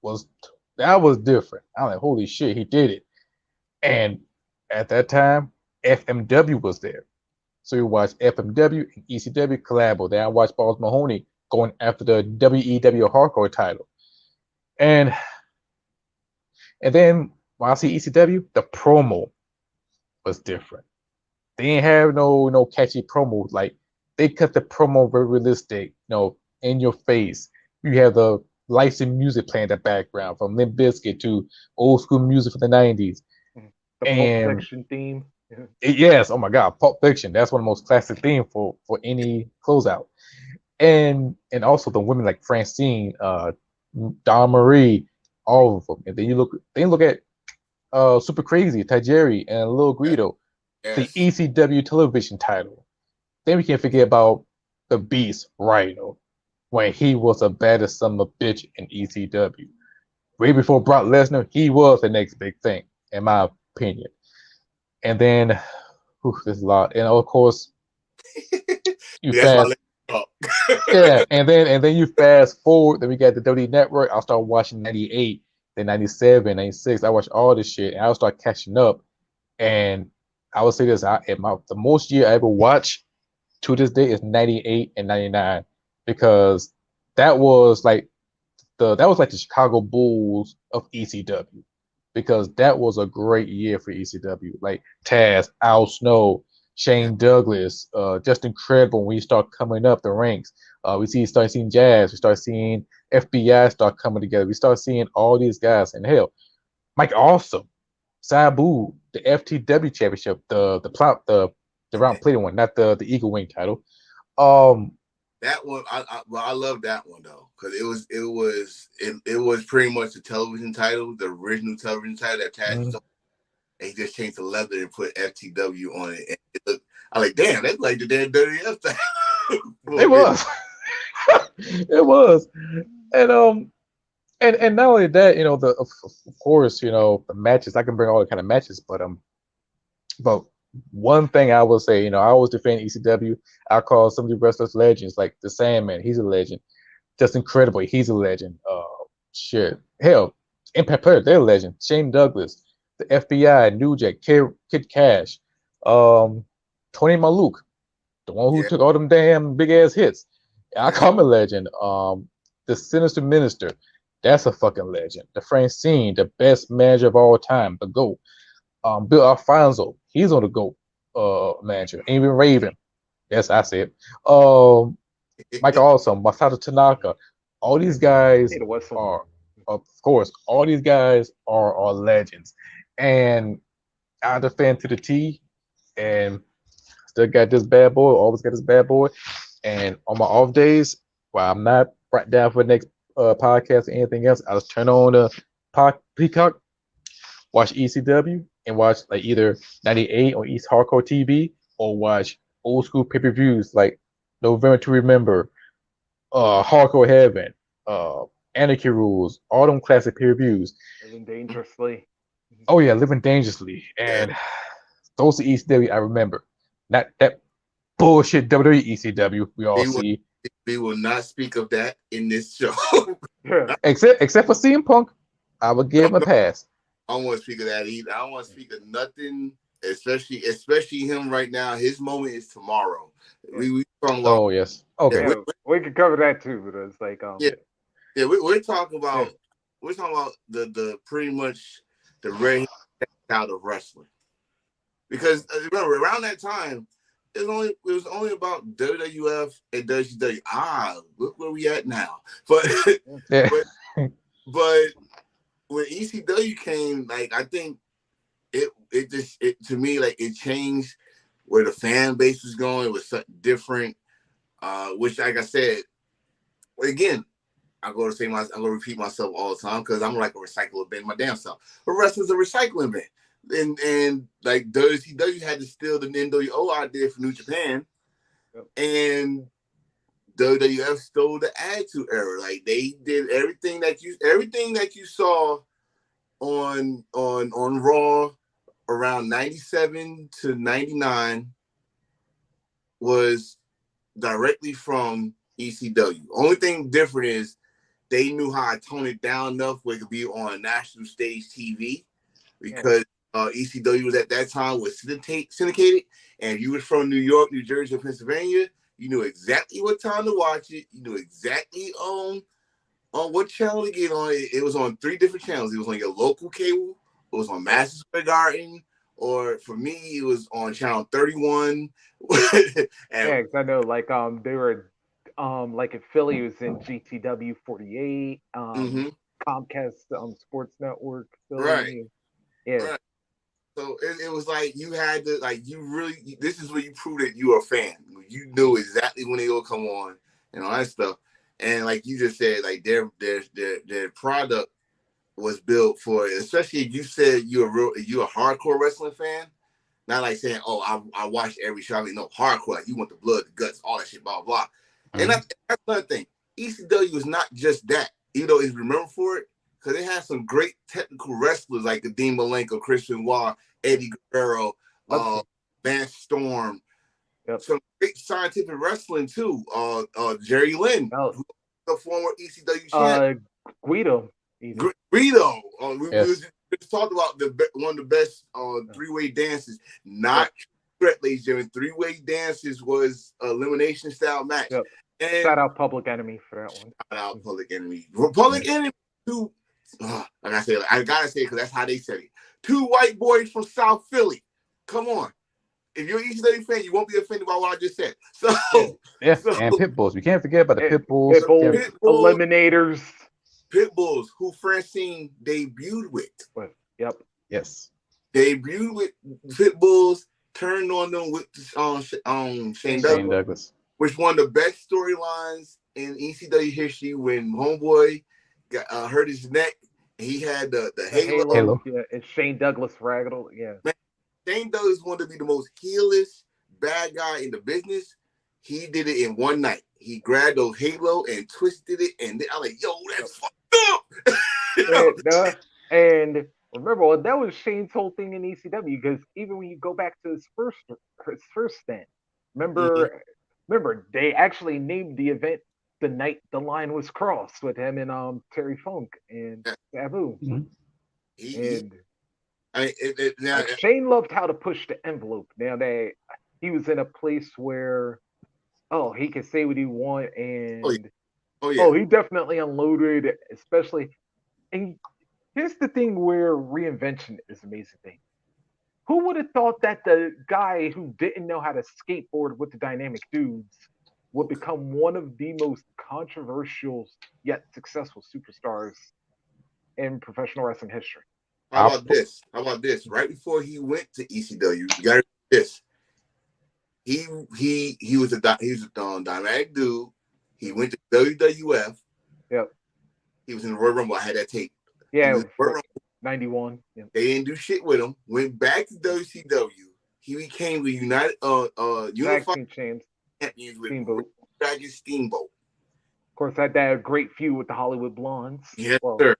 was different. I'm like, holy shit, he did it. And at that time, FMW was there. So you watch FMW and ECW collabo. Then I watched Balls Mahoney going after the WEW Hardcore title. And then when I see ECW, the promo was different. They didn't have no catchy promo. Like, they cut the promo very realistic, in your face. You have the licensed music playing in the background, from Limp Bizkit to old school music from the 90s. The Pulp Fiction theme. Yes, oh my God, Pulp Fiction. That's one of the most classic themes for any closeout. And also the women like Francine, Dawn Marie, all of them. And then you look at Super Crazy, Tajiri, and Lil Guido, the ECW television title. Then we can't forget about the Beast Rhino, when he was the baddest son of a bitch in ECW. Way before Brock Lesnar, he was the next big thing, in my opinion. And then, there's a lot. And of course, and then you fast forward. Then we got the WWE Network. I'll start watching 98, then 97, 96. I watched all this shit, and I'll start catching up. And I would say this: the most year I ever watched to this day is 98 and 99, because that was like the Chicago Bulls of ECW, because that was a great year for ECW. Like Taz, Al Snow, Shane Douglas, just incredible. When we start coming up the ranks, we start seeing Jazz, we start seeing FBI start coming together. We start seeing all these guys, and hell, Mike Awesome, Sabu, the FTW Championship, the round plated one, not the Eagle Wing title. That one, I love that one though, because it was pretty much the television title, the original television title that Taz was. And he just changed the leather and put FTW on it. And I'm like, damn, that's like the damn Dirty F title. It was. It was. And not only that, of course, the matches. I can bring all the kind of matches, but one thing I will say, I always defend ECW. I call some of the wrestlers legends, like the Sandman. He's a legend. Just incredible. He's a legend. Shit. Hell, Impact Player, they're a legend. Shane Douglas, the FBI, New Jack, Kid Cash, Tony Maluk, the one who took all them damn big ass hits. I call him a legend. The Sinister Minister, that's a fucking legend. The Francine, the best manager of all time, the GOAT. Bill Alfonso, he's on the GOAT manager. Even Raven, yes, I said. Michael Awesome, Masato Tanaka, all these guys are, of course, all these guys are legends. And I'm a fan to the T, and still got this bad boy, always got this bad boy. And on my off days, while I'm not right down for the next podcast or anything else, I'll just turn on the Peacock, watch ECW, and watch like either 98 on East Hardcore TV, or watch old school pay-per-views like November to Remember, Hardcore Heaven, Anarchy Rules, all them classic pay-per-views. Living Dangerously. Oh yeah, Living Dangerously, and those are ECW I remember. Not that bullshit WWE ECW we all see. We will not speak of that in this show. except for CM Punk, I would give him a pass. I don't want to speak of that either. I don't want to speak of nothing, especially him right now. His moment is tomorrow. We talking about. Oh yes, okay. Yeah, we could cover that too, but it's like we're talking about the pretty much the red out of wrestling, because remember around that time it was only about WWF and WCW. Look where we at now. But but when ECW came, like I think it to me, like it changed where the fan base was going. It was something different. Which, like I said, again, I'm going to repeat myself all the time because I'm like a recycler bin my damn self. But wrestling's a recycling bin, and like WCW had to steal the NWO idea from New Japan, and WWF stole the Attitude Era. Like they did everything that you saw on Raw around 97 to 99 was directly from ECW. Only thing different is they knew how to tone it down enough where it could be on national stage TV, because ECW was at that time was syndicated, and if you were from New York, New Jersey, or Pennsylvania, you knew exactly what time to watch it. You knew exactly on what channel to get on. It was on 3 different channels. It was on your local cable. It was on Madison Square Garden, or for me, it was on channel 31. Yeah, because I know, like they were, like in Philly, it was in GTW 48, Comcast Sports Network, Philly. Right. Yeah. Right. So it was like you had to, like, you really, this is where you prove that you are a fan. You knew exactly when they will come on and all that stuff. And like you just said, like their product was built for it. Especially if you said you're a hardcore wrestling fan. Not like saying, oh, I watched every show. I mean, no, hardcore. Like you want the blood, the guts, all that shit, blah, blah. Mm-hmm. And that's another thing. ECW was not just that, even though it's remembered for it, because they had some great technical wrestlers like Dean Malenko, Chris Benoit, Eddie Guerrero, Vance Storm. Yep. Some great scientific wrestling too. Jerry Lynn, the former ECW champ. Guido. Guido. We just talked about one of the best 3-way dances. Not correct, ladies and gentlemen. 3-way dances was elimination style match. Yep. And shout out Public Enemy for that one. Shout out Public Enemy. Public Enemy too. I gotta say it because that's how they said it. 2 white boys from South Philly. Come on. If you're an ECW fan, you won't be offended by what I just said. So and pit bulls. We can't forget about the pit bulls. Eliminators. Pit bulls who Francine debuted with. Yep. Yes. Debuted with pit bulls, turned on them with Shane Douglas. Which one of the best storylines in ECW history when Homeboy got hurt his neck. He had the halo. Yeah, and Shane Douglas raggled. Yeah. Man, Shane Douglas wanted to be the most heelish bad guy in the business. He did it in one night. He grabbed those halo and twisted it, and I'm like, yo, that's fucked up. And remember, that was Shane's whole thing in ECW, because even when you go back to his first stint, remember, they actually named the event the night the line was crossed with him and Terry Funk and Sabu. Mm-hmm. Shane loved how to push the envelope. Now that he was in a place where, he can say what he want, and he definitely unloaded, especially. And here's the thing where reinvention is an amazing thing. Who would have thought that the guy who didn't know how to skateboard with the dynamic dudes would become one of the most controversial yet successful superstars in professional wrestling history? How about this? Right before he went to ECW, you got to this. He was a dynamic dude. He went to WWF. Yep. He was in the Royal Rumble. I had that tape. Yeah, 91. Yep. They didn't do shit with him. Went back to WCW. He became the United Unified Champions with Steamboat. Steamboat. Of course, had that great feud with the Hollywood Blondes. Yes, sir.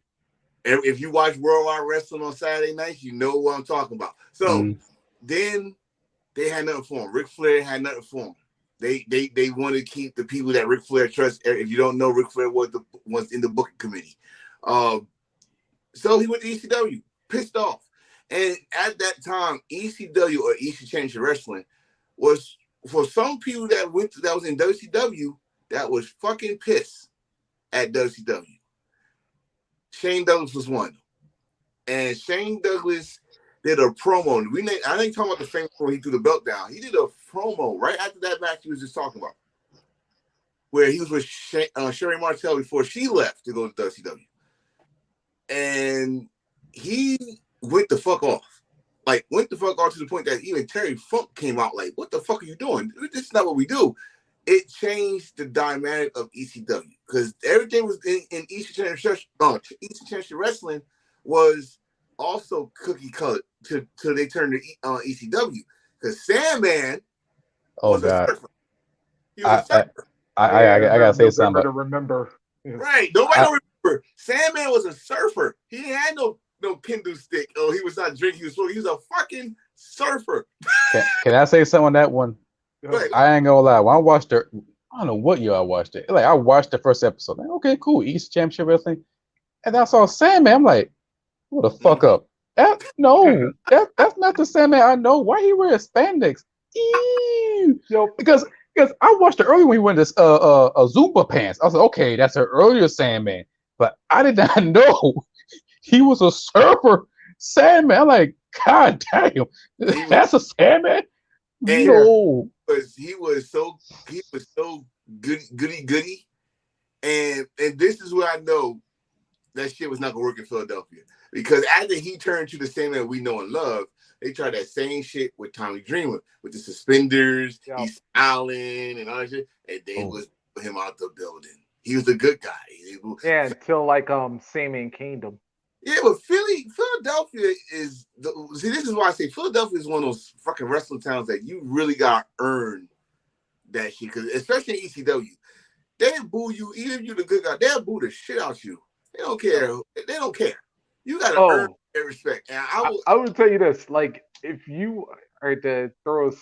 If you watch Worldwide Wrestling on Saturday nights, you know what I'm talking about. So then they had nothing for him. Ric Flair had nothing for him. They wanted to keep the people that Ric Flair trusts. If you don't know, Ric Flair was in the booking committee. So he went to ECW, pissed off. And at that time, ECW or EC Championship Wrestling was, for some people that was in WCW, that was fucking pissed at WCW. Shane Douglas was one. And Shane Douglas did a promo. I ain't talking about the famous where he threw the belt down. He did a promo right after that match he was just talking about, where he was with Sherry Martel before she left to go to WCW. And he went the fuck off. Like, went the fuck off to the point that even Terry Funk came out like, what the fuck are you doing? This is not what we do. It changed the dynamic of ECW because everything was in EC Championship Wrestling was also cookie cut till they turned to ECW because Sandman was a surfer. He was a surfer. I gotta say something. To remember. Right. Nobody don't remember. Sandman was a surfer. He didn't have no Kindle stick. Oh, he was not drinking. He was a fucking surfer. Can I say something on that one? Right. I ain't gonna lie. When I watched it, I don't know what year I watched it. Like, I watched the first episode. Like, okay, cool. East Championship Wrestling. And I saw Sandman. I'm like, what the fuck up? That's not the Sandman I know. Why he wearing spandex? Because I watched it earlier when he went to Zumba pants. I was like, okay, that's an earlier Sandman. But I did not know he was a surfer Sandman. I'm like, God damn, that's a Sandman? No. He was so goody. And this is where I know that shit was not gonna work in Philadelphia. Because after he turned to the Sandman we know and love, they tried that same shit with Tommy Dreamer, with the suspenders, he's smiling and all that shit, and they was him out the building. He was a good guy. Until like Sandman Kingdom. Yeah, but Philadelphia is this is why I say Philadelphia is one of those fucking wrestling towns that you really gotta earn that shit. Because especially in ECW, they boo you, even if you're the good guy, they'll boo the shit out you. They don't care. They don't care. You gotta earn their respect. And I would tell you this: like, if you are to throw a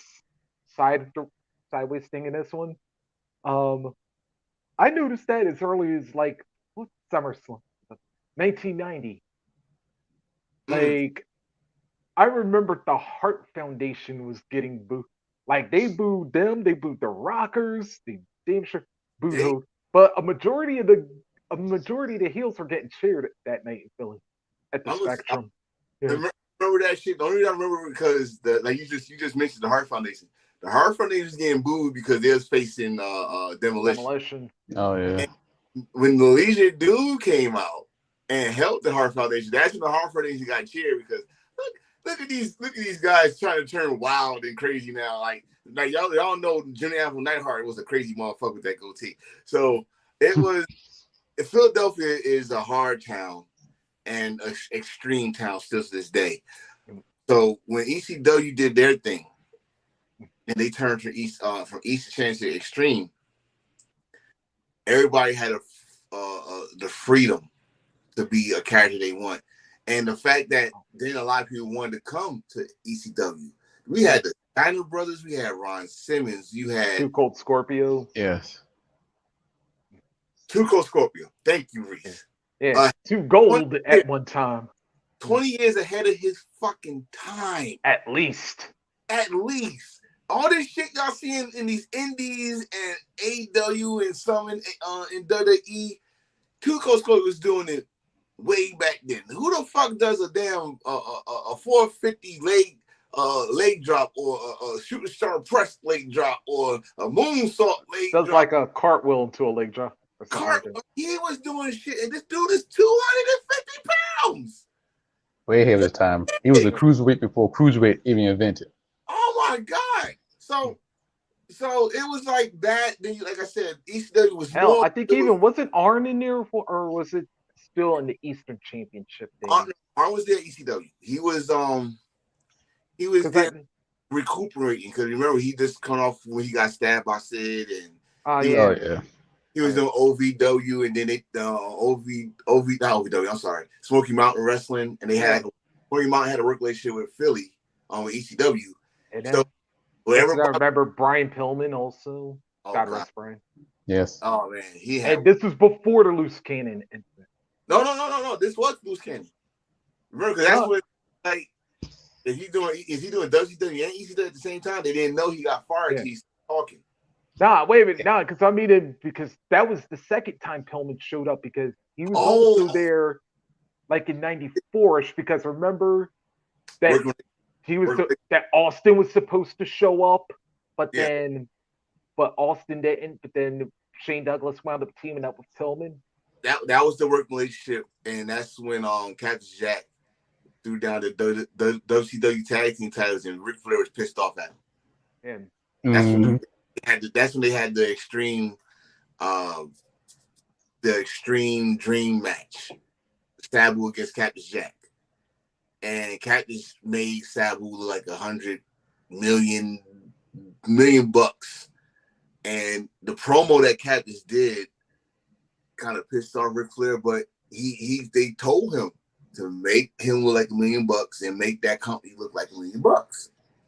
sideways thing in this one, I noticed that as early as like SummerSlam, 1990. Like, I remember the Hart Foundation was getting booed. Like, they booed them, they booed the Rockers, they damn sure booed Hogan. But a majority of the heels were getting cheered that night in Philly at the Spectrum. Remember that shit? The only reason I remember because you just mentioned the Hart Foundation. The Hart Foundation was getting booed because they was facing Demolition. Oh yeah. And when the Legion of Doom came out and helped the Hart Foundation, that's when the Hart Foundation got cheered because look at these guys trying to turn wild and crazy now. Like y'all know Jimmy Apple Neidhart was a crazy motherfucker with that goatee. So it was Philadelphia is a hard town and an extreme town still to this day. So when ECW did their thing and they turned from East Championship to Extreme, everybody had the freedom to be a character they want. And the fact that then a lot of people wanted to come to ECW. We had the Steiner brothers, we had Ron Simmons, you had Too Cold Scorpio. Yes. Too Cold Scorpio. Thank you, Reese. Yeah, 2 Gold at one time. 20 years ahead of his fucking time. At least. All this shit y'all seeing in these indies and AEW and some in WWE, Two Coast Club was doing it way back then. Who the fuck does a damn a 450 leg drop or a shooting star press leg drop or a moonsault leg drop? Does like a cartwheel into a leg drop. He was doing shit, and this dude is 250 pounds. Way ahead of his time. He was a cruiserweight before cruiserweight even invented. Oh my god! So it was like that. Then, like I said, ECW was hell. I think wasn't Arn in there or was it still in the Eastern Championship thing? Arn was there at ECW. He was there recuperating because remember he just come off when he got stabbed by Sid and he was doing OVW and then they not OVW. I'm sorry, Smoky Mountain Wrestling, and they had Smoky Mountain had a work relationship with Philly with ECW. And then, I remember Brian Pillman also. God rest Brian. Yes. Oh man, he had. And this was before the loose cannon incident. No. This was loose cannon. Remember, because that's what like. Is he doing WCW and ECW at the same time? They didn't know he got fired. He's talking. Nah, wait a minute. Nah, because that was the second time Pillman showed up because he was also there, like in '94ish. Because remember that that Austin was supposed to show up, but Austin didn't. But then Shane Douglas wound up teaming up with Pillman. That was the work relationship, and that's when Cactus Jack threw down the WCW tag team titles, and Ric Flair was pissed off at him. And that's when they had the extreme dream match, Sabu against Cactus Jack, and Cactus made Sabu look like $100 million, and the promo that Cactus did kind of pissed off Ric Flair, but they told him to make him look like $1 million and make that company look like $1 million.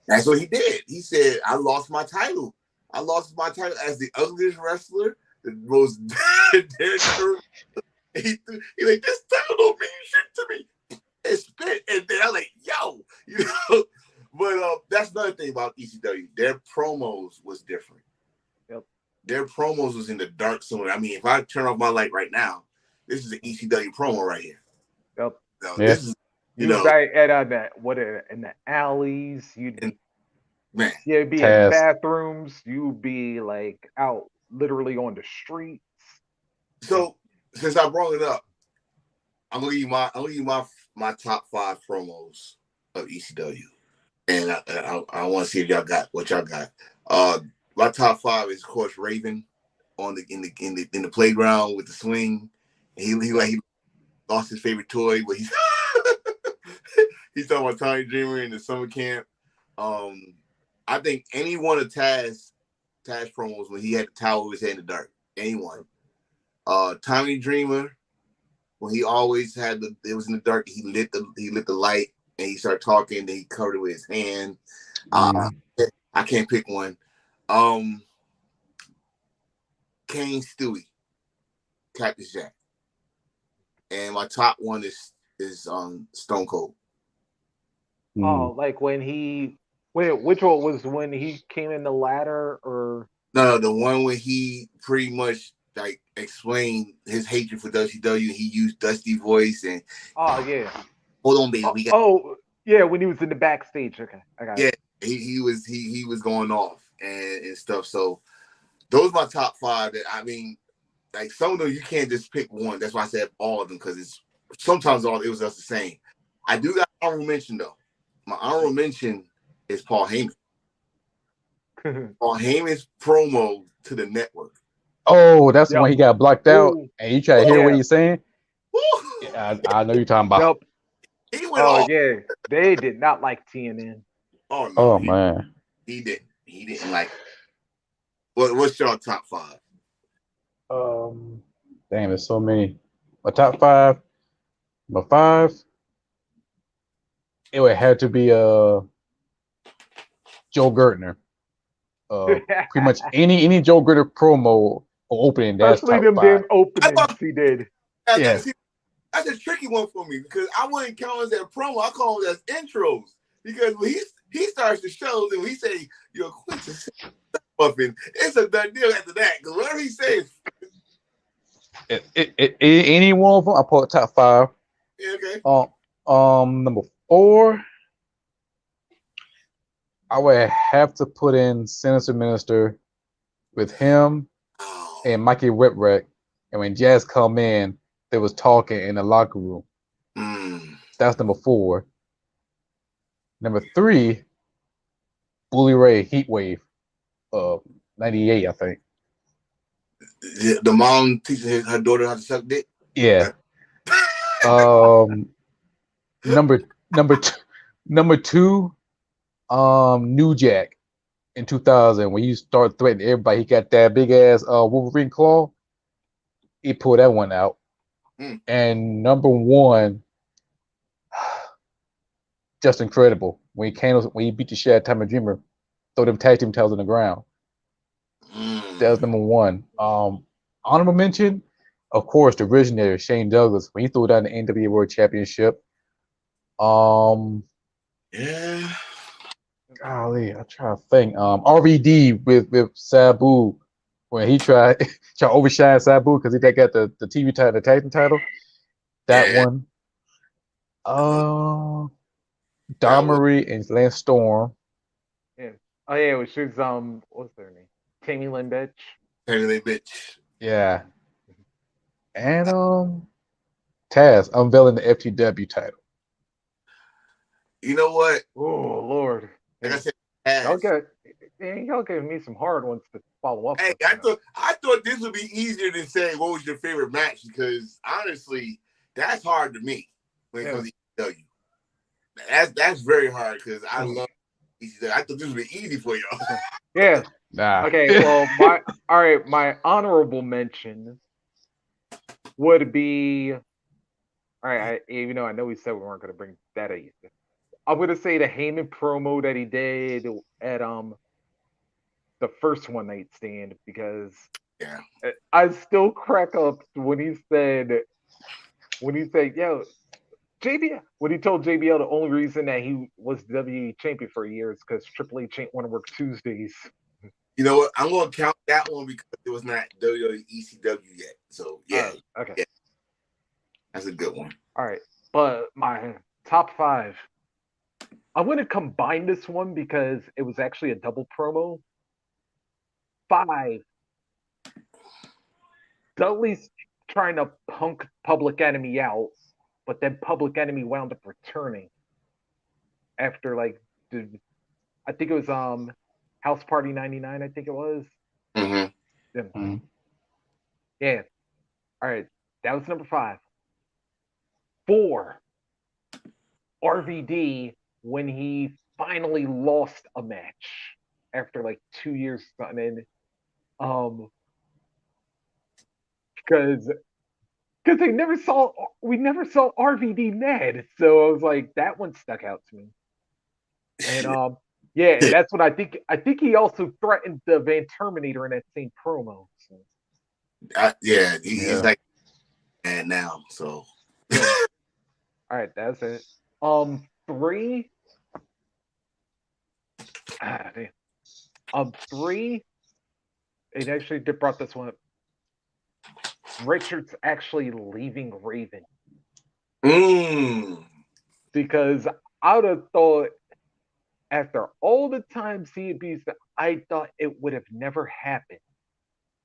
That's what he did. He said, I lost my title as the ugliest wrestler, the most he like, this title don't mean shit to me. And spit, and then I'm like, yo, But that's another thing about ECW. Their promos was different. Yep. Their promos was in the dark zone. I mean, if I turn off my light right now, this is an ECW promo right here. Yep. So this is, in the alleys, you'd be in bathrooms, you'd be like out literally on the streets. So since I brought it up, I'm gonna give you my top 5 promos of ECW, and I want to see if y'all got what y'all got. My top 5 is of course Raven in the playground with the swing. He lost his favorite toy, but he's talking about Tommy Dreamer in the summer camp. I think any one of Taz promos when he had the towel over his head in the dark. Anyone. Tommy Dreamer, when he always had it was in the dark, he lit the light and he started talking, then he covered it with his hand. I can't pick one. Kane Stewie, Cactus Jack. And my top one is Stone Cold. Oh, like when which one was when he came in the ladder or? No, the one where he pretty much like explained his hatred for WCW. He used Dusty voice and. Oh yeah. Hold on, baby. When he was in the backstage. Okay, I got it. Yeah, he was going off and stuff. So those are my top 5. That I mean, like some of them you can't just pick one. That's why I said all of them because it's sometimes it was just the same. I do got honorable mention though. My honorable mention is Paul Heyman. Paul Heyman's promo to the network. Oh, that's the one he got blocked out, and you try to hear what he's saying. Yeah, I know you're talking about. Yep. He went off. Yeah, they did not like TNN. Oh no. Oh man. He didn't like. What's your top 5? Damn, there's so many. My top 5. My 5. It would have to be Joe Gertner. Pretty much any Joe Gertner promo or opening. That's especially top them 5. damn openings he did. Yeah. that's a tricky one for me because I wouldn't count as a promo. I call them as intros because when he starts the show and when he say you're quintessential muffin, it's a done deal after that because whatever he says. Any one of them, I put top 5. Yeah, okay. Number 4, I would have to put in Sinister Minister with him and Mikey Whipwreck. And when Jazz come in, they was talking in the locker room. That's number 4. Number 3, Bully Ray Heatwave, 98, I think. The mom teaching her daughter how to suck dick. Yeah. Number 2, New Jack in 2000 when you start threatening everybody. He got that big ass Wolverine claw. He pulled that one out. And number 1, just incredible when he beat the shit out of Tommy Dreamer, throw them tag team titles on the ground. That was number 1. Honorable mention, of course, the originator Shane Douglas when he threw down the NWA World Championship. Yeah. Golly, I try to think. RVD with Sabu when he tried to overshine Sabu because he got the TV title, the tag team title. That one. Don Marie and Lance Storm. Yeah. Oh yeah, she was what's her name? Tammy Lynn Bitch. Tammy Lynn Bitch. Yeah. And Taz unveiling the FTW title. You know what? Oh Lord. Like I said, Taz. Y'all gave me some hard ones to follow up. Hey, I thought this would be easier than saying what was your favorite match because honestly, that's hard to me when it comes to ECW. That's very hard because I love ECW. I thought this would be easy for y'all. Yeah. Nah. Okay. Well, my honorable mention would be. All right. Even though I know we said we weren't going to bring that up, I'm going to say the Heyman promo that he did at the first One Night Stand because I still crack up when he said, yo, JBL, when he told JBL the only reason that he was WWE champion for a year is because Triple H ain't want to work Tuesdays. You know what? I'm going to count that one because it was not WWE ECW yet. So, yeah. Okay. Yeah. That's a good one. All right. But my top 5, I'm going to combine this one because it was actually a double promo. 5, Dudley's trying to punk Public Enemy out, but then Public Enemy wound up returning after I think it was House Party 99, I think it was. Yeah. All right. That was number 5. 4, RVD when he finally lost a match after 2 years something. Because we never saw RVD Ned, so I was like, that one stuck out to me. And and that's what I think. I think he also threatened the Van Terminator in that same promo. So. He's like and now. So all right, that's it. 3. 3. It actually brought this one up. Richard's actually leaving Raven. Because I would have thought after all the times he abused, I thought it would have never happened.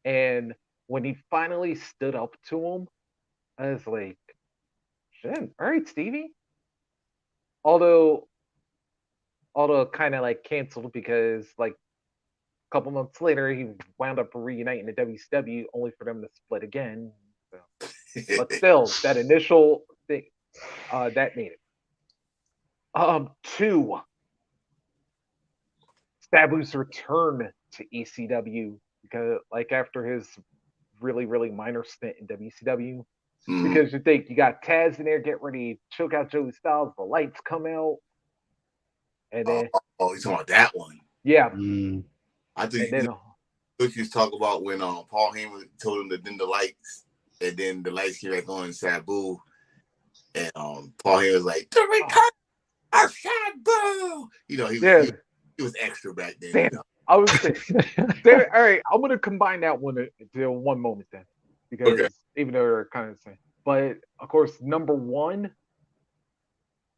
And when he finally stood up to him, I was like, shit, all right, Stevie. Although kind of canceled because a couple months later he wound up reuniting the WCW only for them to split again. So. But still, that initial thing, that made it. 2, Sabu's return to ECW because after his really, really minor stint in WCW. Because you think you got Taz in there, get ready to choke out Joey Styles, the lights come out. And then you're talking about that one. Yeah. I think you was talking about when Paul Heyman told him to dim the lights, and then the lights came back on Sabu, And Paul Heyman was like, the return of Shabu. You know, he was extra back then. Damn, you know? I was saying. All right, I'm gonna combine that one to one moment then, because even though they're kind of the same. But of course, number one,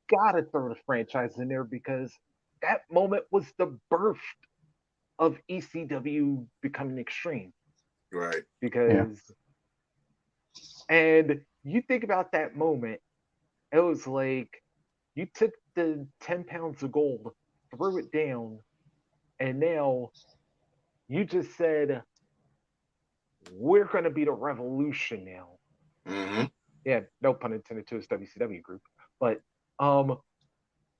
gotta throw the franchise in there because that moment was the birth of ECW becoming extreme. Right. Because, and you think about that moment, it was like you took the 10 pounds of gold, threw it down, and now you just said, we're going to be the revolution now. Mm-hmm. Yeah, no pun intended to his WCW group. But,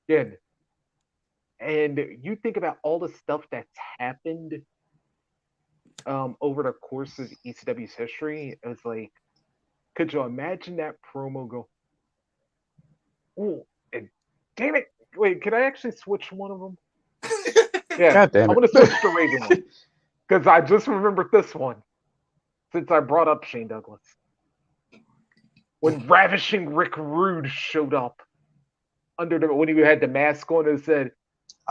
yeah. And you think about all the stuff that's happened over the course of ECW's history. It was like, could you imagine that promo go, oh, damn it. Wait, can I actually switch one of them? Yeah, God damn it. I'm going to switch the Raven one. Because I just remembered this one since I brought up Shane Douglas. When Ravishing Rick Rude showed up when he had the mask on and said,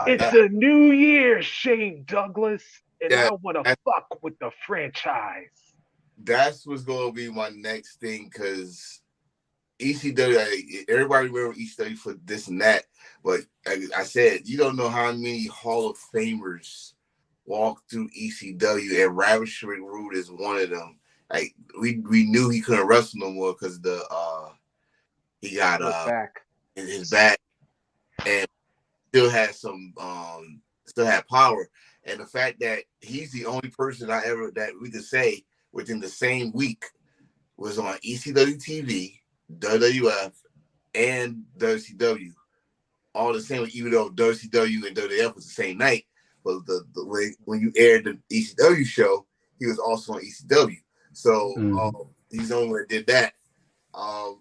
it's a new year, Shane Douglas, and I want to fuck with the franchise. That's what's going to be my next thing, because ECW, everybody remember ECW for this and that, but like I said, you don't know how many Hall of Famers walk through ECW, and Ravishing Rick Rude is one of them. Like we knew he couldn't wrestle no more because he got back in his back, and still had power. And the fact that he's the only person that we could say within the same week was on ECW TV, WWF, and WCW, all the same, even though WCW and WWF was the same night. But when you aired the ECW show, he was also on ECW. So he's the only one that did that. I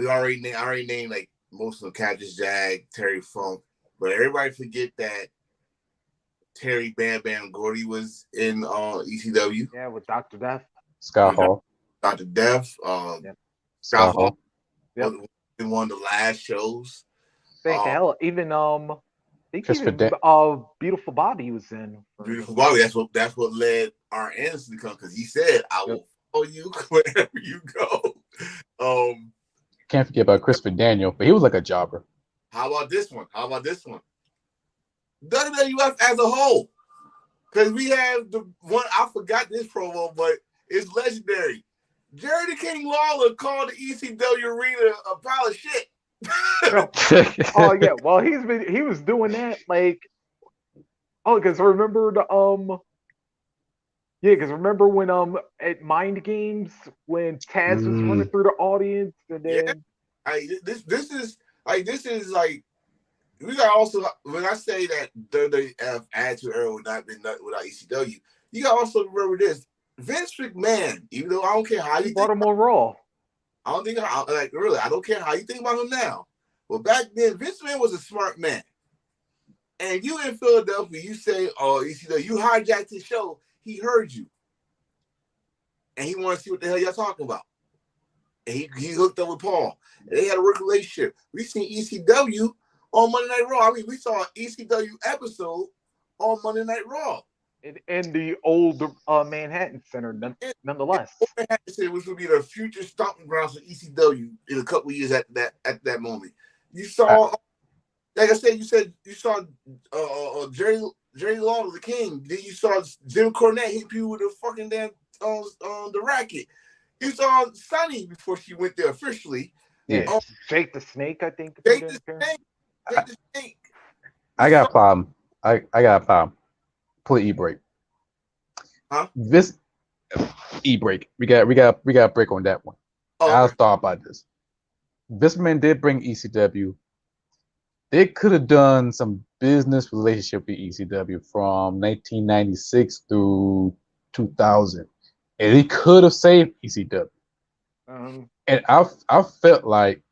already named like most of them: Cactus Jack, Terry Funk, but everybody forget that Terry Bam Bam Gordy was in ECW. Yeah, with Dr. Death. Scott Hall. Dr. Death. Scott Hall. Yep. In one of the last shows. Thank hell. Even Beautiful Bobby was in. Beautiful Bobby. That's what led our Anderson to come, because he said, "I will follow you wherever you go." Can't forget about Christopher Daniel, but he was like a jobber. How about this one? WWF as a whole, because we have the one. I forgot this promo, but it's legendary. Jerry the King Lawler called the ECW arena a pile of shit. Oh yeah, well he was doing that because remember remember when at Mind Games when Taz was running through the audience, and then this is like, we got also, when I say that WWF Attitude Era would not been without ECW, you got also remember this: Vince McMahon, even though I don't care how you brought him on Raw. I don't care how you think about him now. But back then, Vince McMahon was a smart man. And you in Philadelphia, you say, ECW, you hijacked his show, he heard you. And he wanted to see what the hell y'all talking about. And he hooked up with Paul. And they had a working relationship. We seen ECW on Monday Night Raw. I mean, we saw an ECW episode on Monday Night Raw. In the old Manhattan Center, nonetheless. Manhattan Center, which would be the future stomping grounds for ECW in a couple of years at that moment. You saw, like I said, you saw Jerry Lawler, the King. Then you saw Jim Cornette hit people with the fucking damn the racket. You saw Sunny before she went there officially. Yeah, Jake the Snake, I think. Jake the Snake. I got a problem. I got a problem. Pull an e-break. Huh? This e-break. We got a break on that one. I thought about this. This man did bring ECW. They could have done some business relationship with ECW from 1996 through 2000, and he could have saved ECW. And I felt like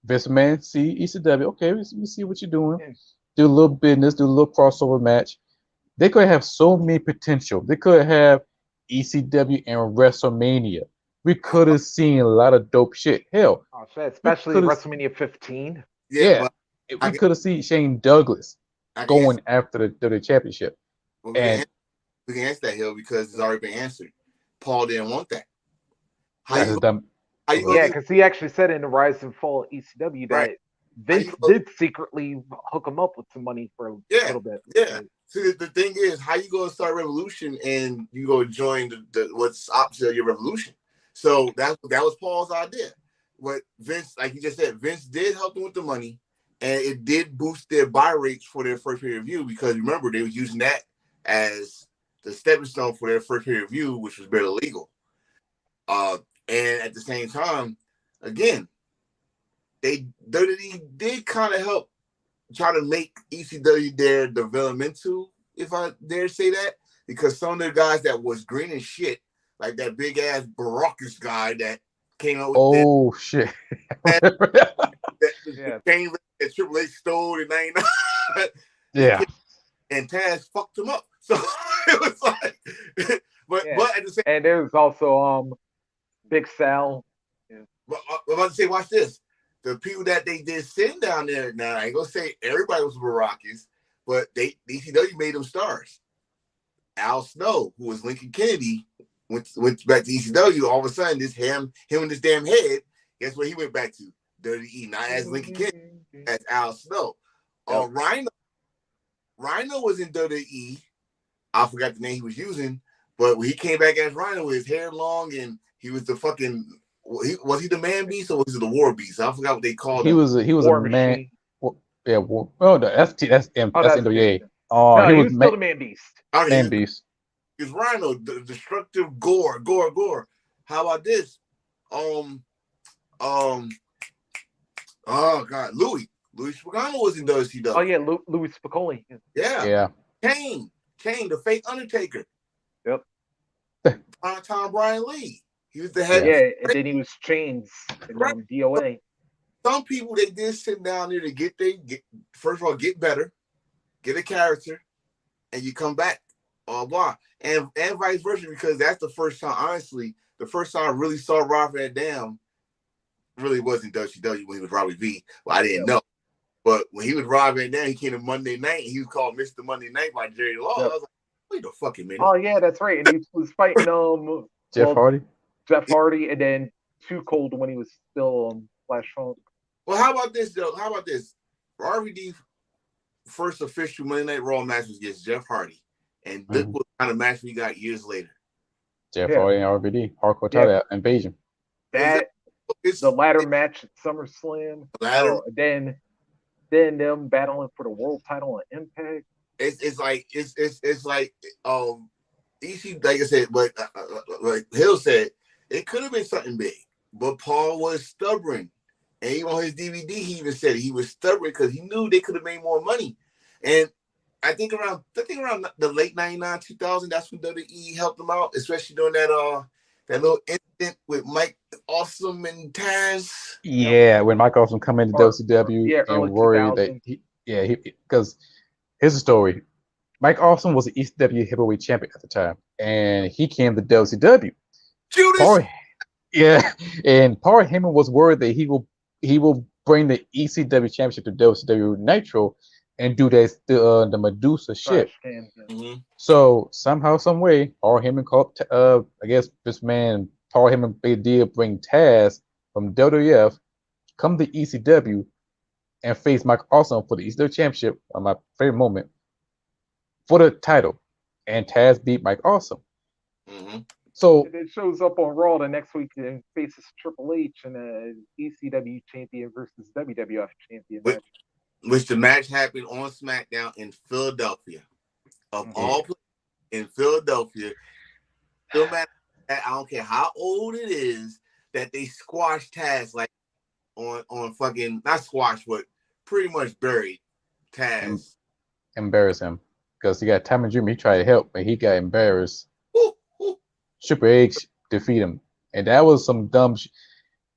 this man see ECW. Okay, we see what you're doing. Yes. Do a little business. Do a little crossover match. They could have so many potential. They could have ECW and WrestleMania. we could have seen a lot of dope shit. Hell, Oh, shit, we especially could have, WrestleMania 15. Yeah, yeah, but we I can could have seen Shane Douglas I can answer. going after the championship. Well, And we can answer that, Hill, because it's already been answered. Paul didn't want that. How that's you a dumb. how you Okay. gonna Yeah, do because he actually said in the Rise and Fall of ECW right? that How Vince you did secretly hook him up with some money for a Yeah, little bit. yeah. See, the thing is, how you gonna start Revolution and you go join the what's opposite of your Revolution? So that was Paul's idea. What Vince, like you just said, Vince did help them with the money, and it did boost their buy rates for their first pay per view because remember they were using that as the stepping stone for their first pay per view, which was barely legal. And at the same time, again, they did kind of help try to make ECW their developmental, if I dare say that, because some of the guys that was green as shit, like that big ass Baracus guy that came out with Shit. that came that Triple H stole in '99. Yeah. And Taz fucked him up. So it was like, but at the same, and there's also Big Sal. Yeah. But I'm about to say, watch this. The people that they did send down there, now I ain't gonna say everybody was Baracus, but ECW made them stars. Al Snow, who was Lincoln Kennedy, went back to ECW. All of a sudden, this him and this damn head. Guess what he went back to? Dirty E, not as Lincoln Kennedy, as Al Snow. Rhino was in WWE. I forgot the name he was using, but when he came back as Rhino with his hair long and he was the fucking. Was he the man beast or was he the war beast? I forgot what they called him. He was War a man. Machine. Yeah. Oh, the that's NWA. No, he was was still the man beast. Man beast. It's Rhino, the destructive gore. How about this? Oh God, Louis Spagano was in WCW. Oh yeah, Louis Spicoli. Yeah. Kane, the fake Undertaker. Yep. Tom Brian Lee. He was the head. Yeah, and then he was Chains in DOA. Some people they did sit down there to get first of all get better, get a character, and you come back. Blah. And vice versa, because that's the first time, honestly, the first time I really saw Rob Van Dam really wasn't WCW when he was Robbie V. Well, I didn't know. But when he was Rob Van Dam, he came to Monday Night, and he was called Mr. Monday Night by Jerry Law. I was like, wait a fucking minute. Oh yeah, that's right. And he was fighting Jeff Hardy, and then Too Cold when he was still Flash Funk. Well, how about this though? How about this? RVD first official Monday Night Raw match was against Jeff Hardy, and look what kind of match we got years later. Jeff Hardy and RVD hardcore title invasion. It's the ladder match at SummerSlam. And then them battling for the world title on Impact. It's like EC, like I said, but like Hill said, it could have been something big, but Paul was stubborn, and even on his DVD, he even said he was stubborn because he knew they could have made more money. And I think around the late '99, 2000, that's when WWE helped them out, especially during that little incident with Mike Awesome and Taz. Yeah, when Mike Awesome come into WCW and worried that because here's the story. Mike Awesome was the ECW heavyweight champion at the time, and he came to WCW. Judas. And Paul Heyman was worried that he will bring the ECW championship to WCW Nitro and do the Medusa shit. Mm-hmm. So somehow, some way, Paul Heyman called. I guess this man Paul Heyman did bring Taz from WWF, come to ECW, and face Mike Awesome for the ECW championship. On my favorite moment for the title, and Taz beat Mike Awesome. Mm-hmm. So it shows up on Raw the next week and faces Triple H in a ECW champion versus WWF champion match. Which the match happened on SmackDown in Philadelphia. Of all places in Philadelphia. No matter, I don't care how old it is, that they squashed Taz like on fucking, not squash, but pretty much buried Taz. Embarrass him. Because he got Tommy Dreamer, he tried to help, but he got embarrassed. Triple H defeat him. And that was some dumb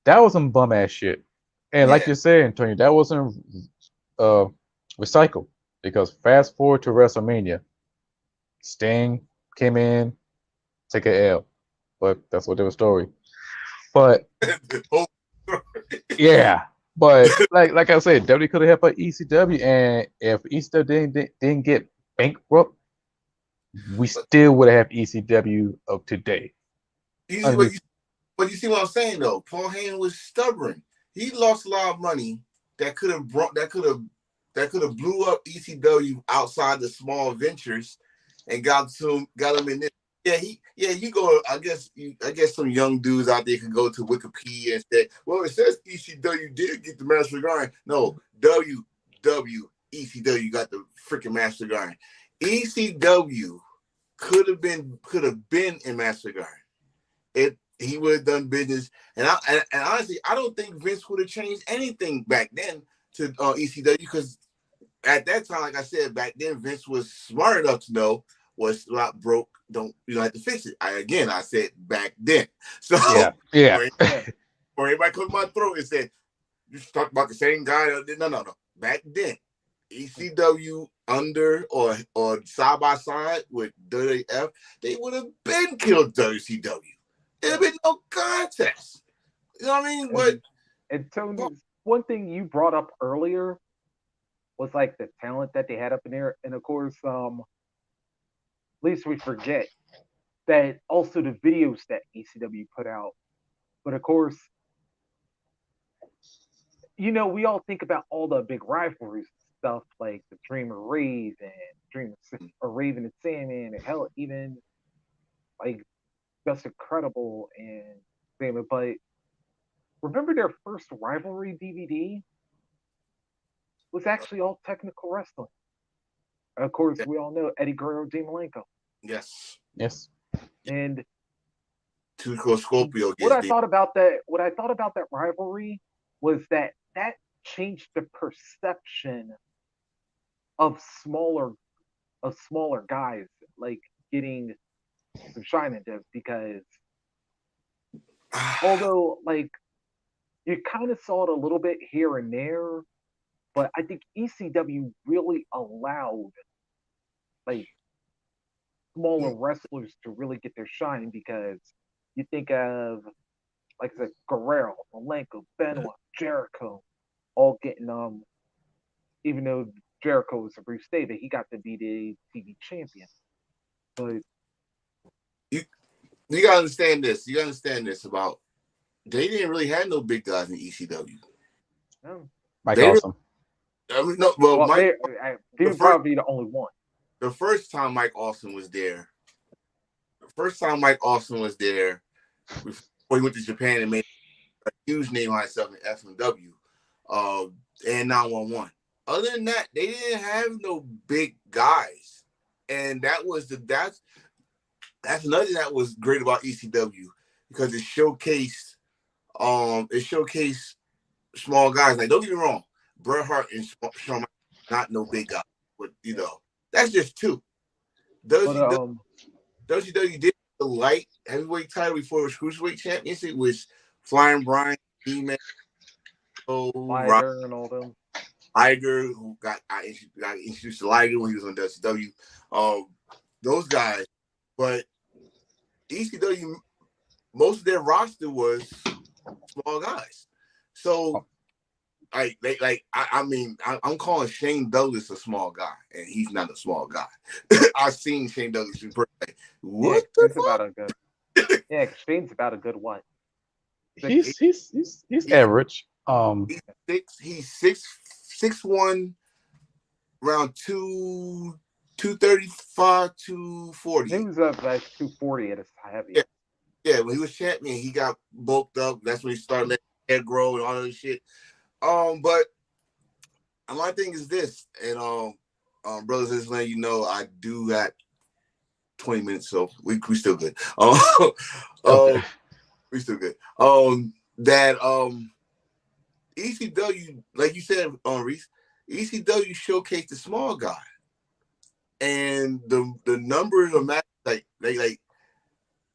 that was some bum ass shit. And like you said, Antonio, that wasn't recycled. Because fast forward to WrestleMania, Sting came in, take an L. But that's what their story. But yeah, but like I said, WWE could have helped out ECW, and if ECW didn't get bankrupt, we still would have ECW of today. But you see what I'm saying though? Paul Heyman was stubborn. He lost a lot of money that could have blew up ECW outside the small ventures and got him in this. You go. I guess some young dudes out there can go to Wikipedia and say, "Well, it says ECW did get the Master Grind." No, ECW got the freaking Master Grind. ECW could have been in Master Grind. He would have done business, and honestly, I don't think Vince would have changed anything back then to ECW because at that time, like I said, back then Vince was smart enough to know what's not broke. You don't have to fix it. I said back then. So yeah. Or everybody cut my throat and said you talk about the same guy. No. Back then, ECW under or side by side with WWF, they would have been killed WCW. There'd been no contest. You know what I mean? And Tony, one thing you brought up earlier was like the talent that they had up in there, and of course, at least we forget that also the videos that ECW put out. But of course, we all think about all the big rivalries stuff like the Dream of Raven and Sandman, and hell, even like Just Incredible and Sandman. But remember their first rivalry DVD was actually all technical wrestling. Of course, we all know Eddie Guerrero, Dean Malenko. Yes. And Tuco Scorpio. What I thought about that rivalry was that changed the perception of smaller guys like getting some shine in this, because although like you kind of saw it a little bit here and there, but I think ECW really allowed like smaller wrestlers to really get their shine, because you think of, like I said, Guerrero, Malenko, Benoit, Jericho, all getting even though Jericho was a brief stay, that he got to be the TV champion. But you gotta understand this. You gotta understand this about they didn't really have no big guys in ECW. No. Mike Awesome. Mike, they would probably be the only one. The first time Mike Awesome was there, before he went to Japan and made a huge name on himself in FMW and 911. Other than that, they didn't have no big guys, and that's another thing that was great about ECW, because it showcased small guys. Like, don't get me wrong, Bret Hart and Shawn Michaels, not no big guy, but that's just two. WCW did the light heavyweight title before it was cruiserweight championship, which Flying Brian, E-Man, Liger, and all them. Liger, who got introduced to Liger when he was on WCW. Those guys, but ECW, most of their roster was small guys. So, I'm calling Shane Douglas a small guy, and he's not a small guy. I've seen Shane Douglas in person. What the fuck? Shane's about a good what? He's average. He's 6'1", around 235, 240. He was up like 240 at his heavy. Yeah, when he was champion, he got bulked up. That's when he started letting hair grow and all that shit. But my thing is this, and brothers, just letting you know, I do got 20 minutes, so we still good. Okay. We still good. That ECW, like you said, Reese, ECW showcased the small guy, and the numbers of matches,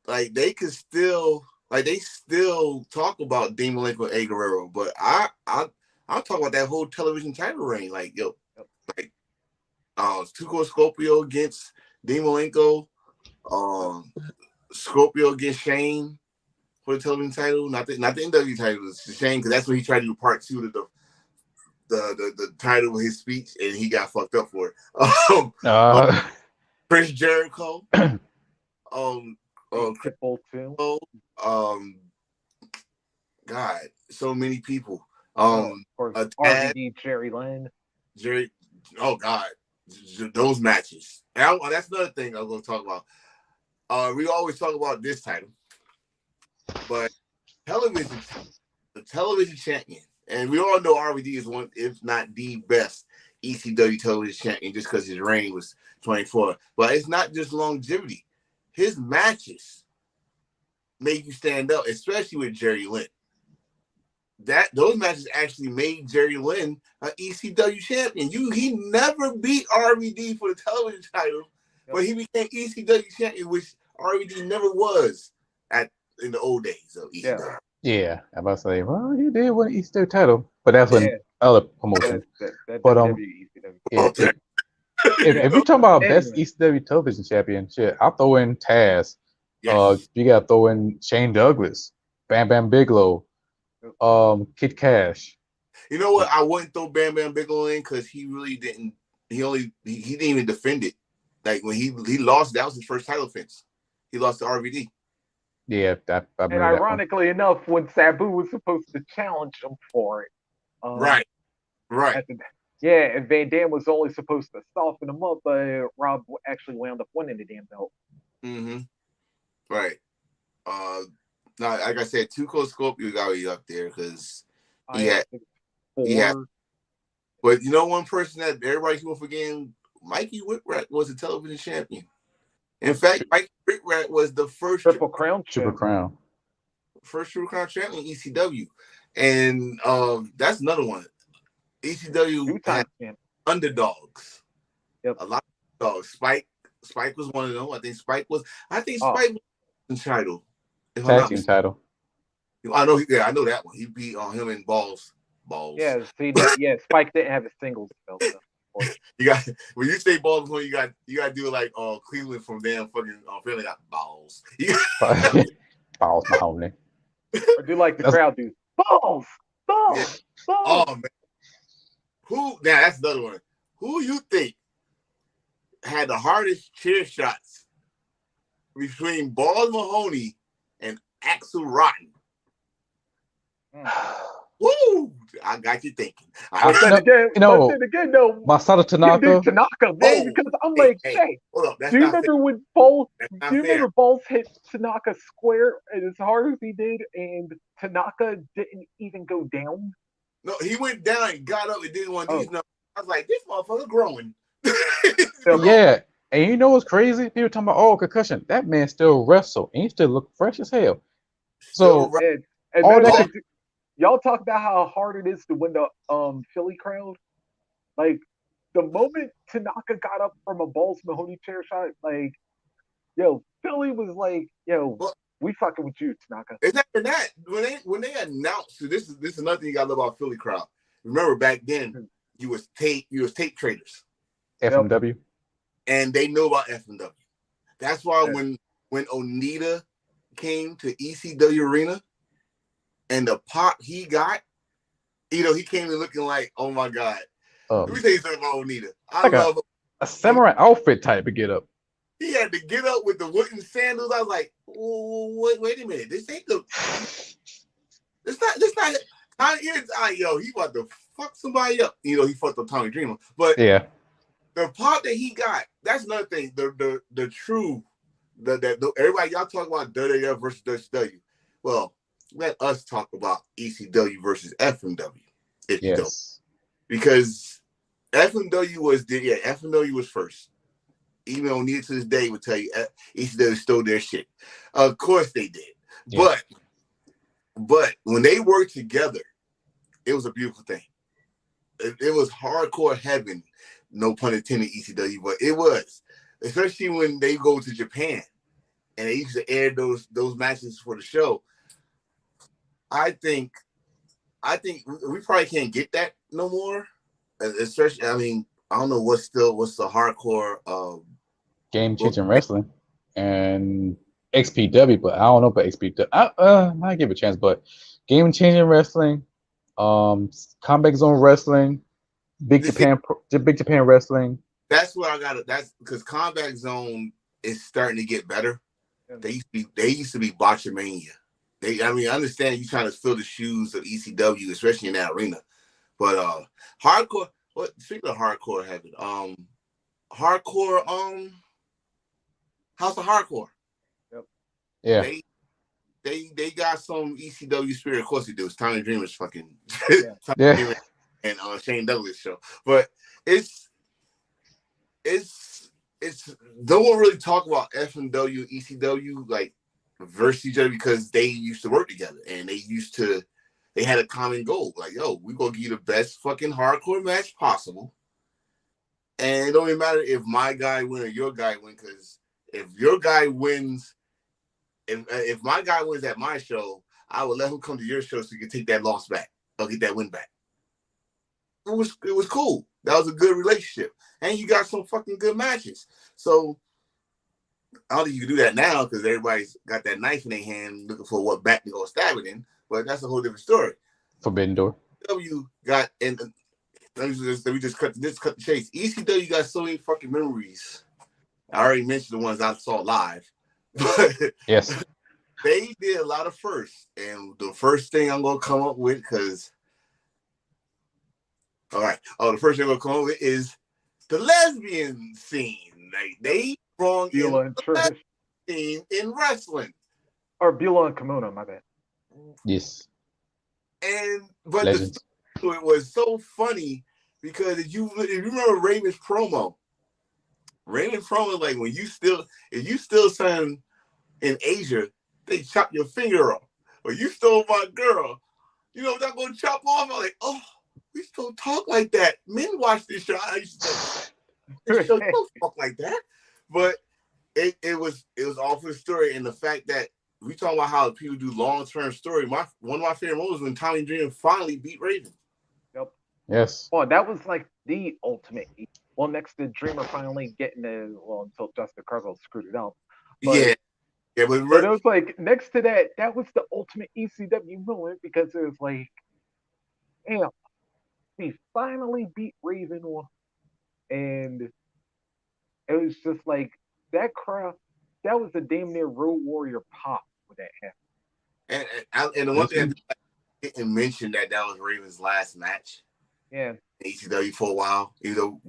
like they could still, like they still talk about Dean Malenko and Eddie Guerrero, but I'll talk about that whole television title reign, Tuco Scorpio against Dean Malenko, Scorpio against Shane, for the television title, not the NW title. It's a shame because that's what he tried to do part 2 of the title of his speech, and he got fucked up for it. Chris Jericho, Chris too. God, so many people. Of course, RVD, Jerry Lynn. Oh God, those matches. And that's another thing I'm going to talk about. We always talk about this title, but the television champion, and we all know RVD is one, if not the best ECW television champion, just because his reign was 24. But it's not just longevity; his matches make you stand up, especially with Jerry Lynn. Those matches actually made Jerry Lynn an ECW champion. He never beat RVD for the television title, but he became ECW champion, which RVD never was in the old days of ECW. Yeah, I'm about to say, well, he did win the ECW title, but that's when other promotion. But if you're talking about best ECW television champion, shit, I'll throw in Taz. Yes. You gotta throw in Shane Douglas, Bam Bam Bigelow, Kid Cash. You know what? I wouldn't throw Bam Bam Bigelow in because he really didn't. He didn't even defend it. Like when he lost, that was his first title defense. He lost to RVD. Yeah, and ironically enough, when Sabu was supposed to challenge him for it, right. And Van Dam was only supposed to soften him up, but Rob actually wound up winning the damn belt. Mm-hmm. Right. Now, like I said, Tuco Scorpio got you up there because he had. But you know, one person that everybody keep forgetting, Mikey Whipwreck was a television champion. In fact, Mikey Whipwreck was the first Triple Crown. First Triple Crown champion in ECW. And that's another one. ECW had underdogs. Yep. A lot of dogs. Spike was one of them. I think Spike was the title. Tag team title. I know that one. He beat on him in balls. Yeah, Spike didn't have a singles belt. You got when you say balls, you got to do it like Cleveland from damn fucking Philly got balls. Balls, Mahoney. I do like the crowd do balls. Yeah. Oh man, that's another one. Who you think had the hardest chair shots between Balls Mahoney and Axel Rotten? Woo! I got you thinking. Again, though, Masato Tanaka. Tanaka, man, because I'm hey, hold up. Do you remember when Balls? Do you remember Balls hit Tanaka square as hard as he did, and Tanaka didn't even go down? No, he went down and got up and did one of these numbers. I was like, this motherfucker growing. Yeah, and you know what's crazy? People talking about concussion. That man still wrestled, and he still look fresh as hell. So y'all talk about how hard it is to win the Philly crowd. Like the moment Tanaka got up from a Balls Mahoney chair shot, like, Philly was like, we fucking with you, Tanaka. It's not that when they announced this is another thing you gotta love about Philly crowd. Remember back then you was tape traders. FMW. And they know about FMW. That's why when Onita came to ECW Arena and the pop he got, he came in looking like, oh my God. Let me tell you something about Onita. I love a samurai outfit type of get up. He had to get up with the wooden sandals. I was like, wait a minute. This ain't it's not he about to fuck somebody up. He fucked up Tommy Dreamer. But yeah. The pop that he got, that's another thing. The true everybody y'all talk about WWF versus WCW. Well, let us talk about ECW versus FMW. If you don't. Because FMW was first. Even O'Neal to this day would tell you ECW stole their shit. Of course they did. Yeah. But when they worked together, it was a beautiful thing. It was hardcore heaven, no pun intended, ECW, but it was. Especially when they go to Japan and they used to air those matches for the show. I think we probably can't get that no more. Especially, I don't know what's the hardcore game changing wrestling, and XPW, but I don't know about XPW. I give it a chance, but game changing wrestling, Combat Zone Wrestling, Big Japan Wrestling. That's where I got it. That's because Combat Zone is starting to get better. They used to be Botchamania. I understand you trying to fill the shoes of ECW, especially in that arena. But hardcore. What speaking of hardcore heaven, hardcore House of Hardcore. Yep. Yeah. They got some ECW spirit. Of course they do. It's Tommy Dreamer's fucking Yeah. Dreamer and Shane Douglas show. But it's no one really talk about FMW, ECW like versus each other because they used to work together and they had a common goal. Like, yo, we're gonna give you the best fucking hardcore match possible. And it don't even matter if my guy win or your guy win, because if your guy wins, if my guy wins at my show, I will let him come to your show so you can take that loss back or get that win back. It was cool. That was a good relationship. And you got some fucking good matches. So I don't think you can do that now because everybody's got that knife in their hand looking for what back to go stab it in. But that's a whole different story. Forbidden Door. ECW got, and let me just cut the chase. ECW got so many fucking memories. I already mentioned the ones I saw live. But yes, they did a lot of firsts. And the first thing I'm going to come up with, because the first thing I'm going to come up with is the lesbian scene. Like, they brought in the lesbian scene in wrestling. Or Beulah and Kimona, my bad. Yes. But it was so funny because if you remember Raven's promo, like if you still sign in Asia, they chop your finger off. Or you stole my girl, you know they're gonna chop off. I'm like, oh, we still talk like that. Men watch this show. I used to say, this show, you don't talk like that. But it was all for the story and the fact that we talk about how people do long-term story. One of my favorite moments was when Tommy Dreamer finally beat Raven. Yep. Yes. Well, that was like the ultimate. Well, next to Dreamer finally getting until Justin Cargill screwed it up. But, but it was like next to that was the ultimate ECW moment because it was like, damn, he finally beat Raven, and it was just like that crowd. That was a damn near Road Warrior pop when that happened. And the one thing I didn't mention that was Raven's last match. Yeah. ECW for a while. I didn't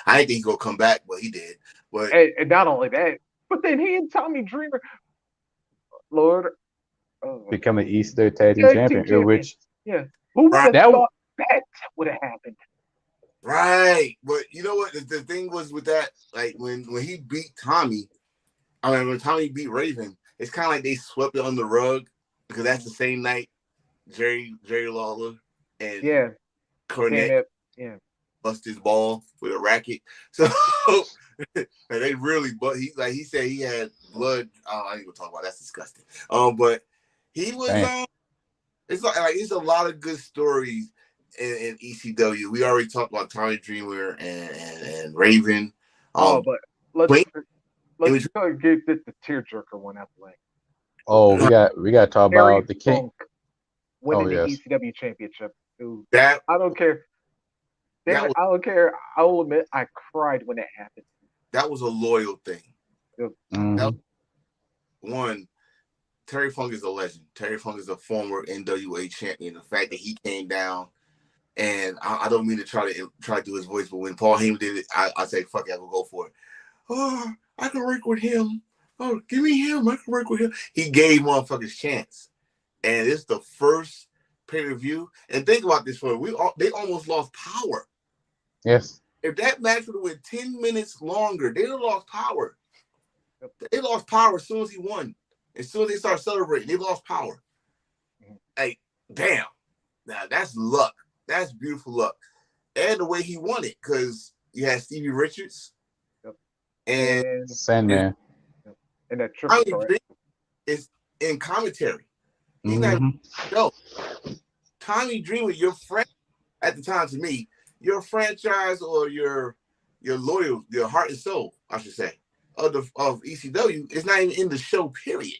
think he gonna come back, but he did. But and not only that, but then he and Tommy Dreamer, Lord, becoming ECW Tag Team Champion. Which who would have thought that would have happened? Right, but you know what? The thing was with that, like when he beat Tommy, when Tommy beat Raven, it's kind of like they swept it on the rug because that's the same night Jerry Lawler and Cornette bust his ball with a racket. So and they really, but he said he had blood. I ain't gonna talk about that. That's disgusting. But he was it's it's a lot of good stories in ECW. We already talked about Tommy Dreamer and Raven. But let's get the tearjerker one out the way. Oh, we got to talk about the King winning the ECW championship. Dude, I don't care. I don't care. I will admit I cried when it happened. That was a loyal thing. Yep. Mm-hmm. One, Terry Funk is a legend. Terry Funk is a former NWA champion. The fact that he came down, and I don't mean to try to do his voice, but when Paul Heyman did it, I say, fuck it, I will go for it. Oh, I can work with him. Oh, give me him. I can work with him. He gave motherfuckers chance. And it's the first pay-per-view. And think about this, they almost lost power. Yes. If that match would have went 10 minutes longer, they'd have lost power. They lost power as soon as he won. As soon as they started celebrating, they lost power. Like, damn. Now, that's luck. That's beautiful luck. And the way he won it, because you had Stevie Richards and Sandman. And that triple threat is in commentary. He's not Tommy Dreamer, your friend at the time to me, your franchise or your loyal, your heart and soul, I should say. of ECW is not even in the show, period.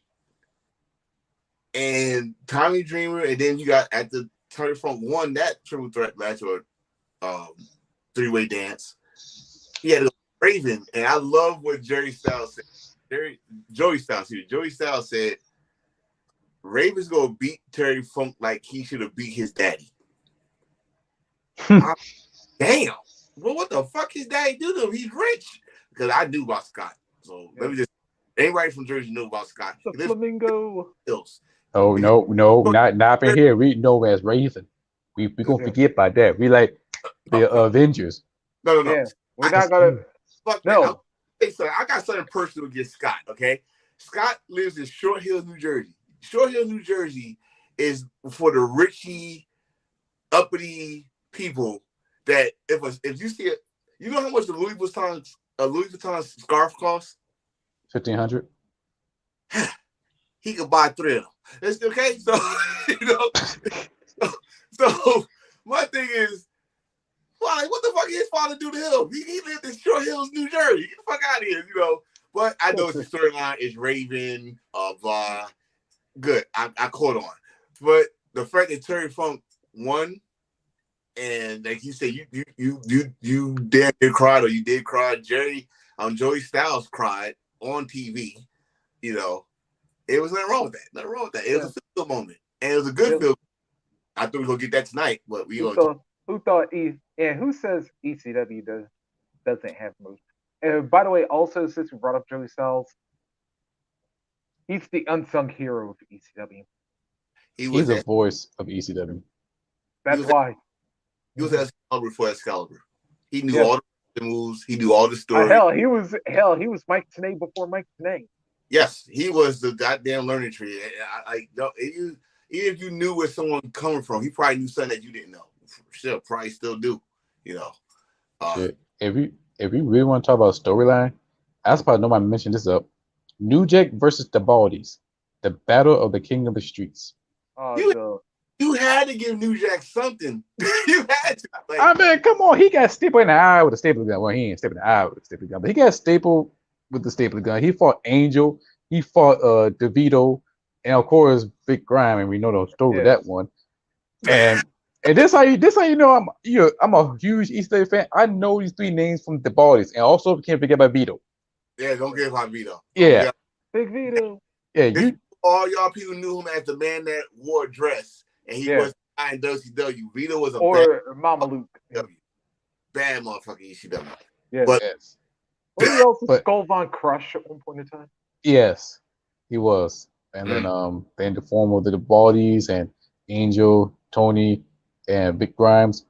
And Tommy Dreamer, and then you got at the Terry Funk won that triple threat match or three-way dance. He had a Raven, and I love what Joey Styles said, Raven's gonna beat Terry Funk like he should have beat his daddy. Damn. Well, what the fuck his daddy do to him? He's rich. Because I knew about Scott. So let me just anybody from Jersey knew about Scott. The Flamingo. Oh no, not up in here. We know as Raven. We gonna forget about that. We like the Avengers. No. Yeah, we're not gonna. Fuck no. Hey, so I got something personal against Scott. Okay, Scott lives in Short Hills, New Jersey. Short Hills, New Jersey is for the richy, uppity people. That if you see it, you know how much the Louis Vuitton scarf costs? $1,500. He could buy 3 of them. That's okay. So so my thing is, why? What the fuck did his father do to him? He lived in Short Hills, New Jersey. Get the fuck out of here, But I know it's the storyline is Raven, good. I caught on. But the fact that Terry Funk won, and like you said, you damn near cried or you did cry. Joey Styles cried on TV. It was nothing wrong with that. It was a feel moment, and it was a good feel. I thought we were gonna get that tonight, but we gonna. Who says ECW doesn't have moves? And by the way, also since we brought up Joey Styles, he's the unsung hero of ECW. He's the voice of ECW. That's why. He was Excalibur for Excalibur. He knew all the moves. He knew all the stories. He was Mike Tenay before Mike Tenay. Yes, he was the goddamn learning tree. Even if you knew where someone coming from, he probably knew something that you didn't know. Sure, probably still do. If you really want to talk about storyline, that's probably nobody mentioned this up. New Jack versus the Baldies, the battle of the King of the Streets. You had to give New Jack something. You had to. I mean, come on. He got stapled in the eye with a staple gun. Well, he ain't stapled in the eye with a staple gun, but he got stapled with the staple gun. He fought Angel. He fought DeVito, and of course Big Grime, and we know the story of that one. And this how you know I'm a huge Easter fan. I know these 3 names from the Baldies, and also can't forget about Vito. Yeah, don't forget about Vito. Yeah, Big Vito. Yeah, all y'all people knew him as the man that wore a dress. And he was in WCW. Vito was Mama Luke. Bad motherfucking ECW. Yeah. But was he also Skull Von Crush at one point in time? Yes, he was. And then they in the form of the Baldies and Angel, Tony, and Big Grimes.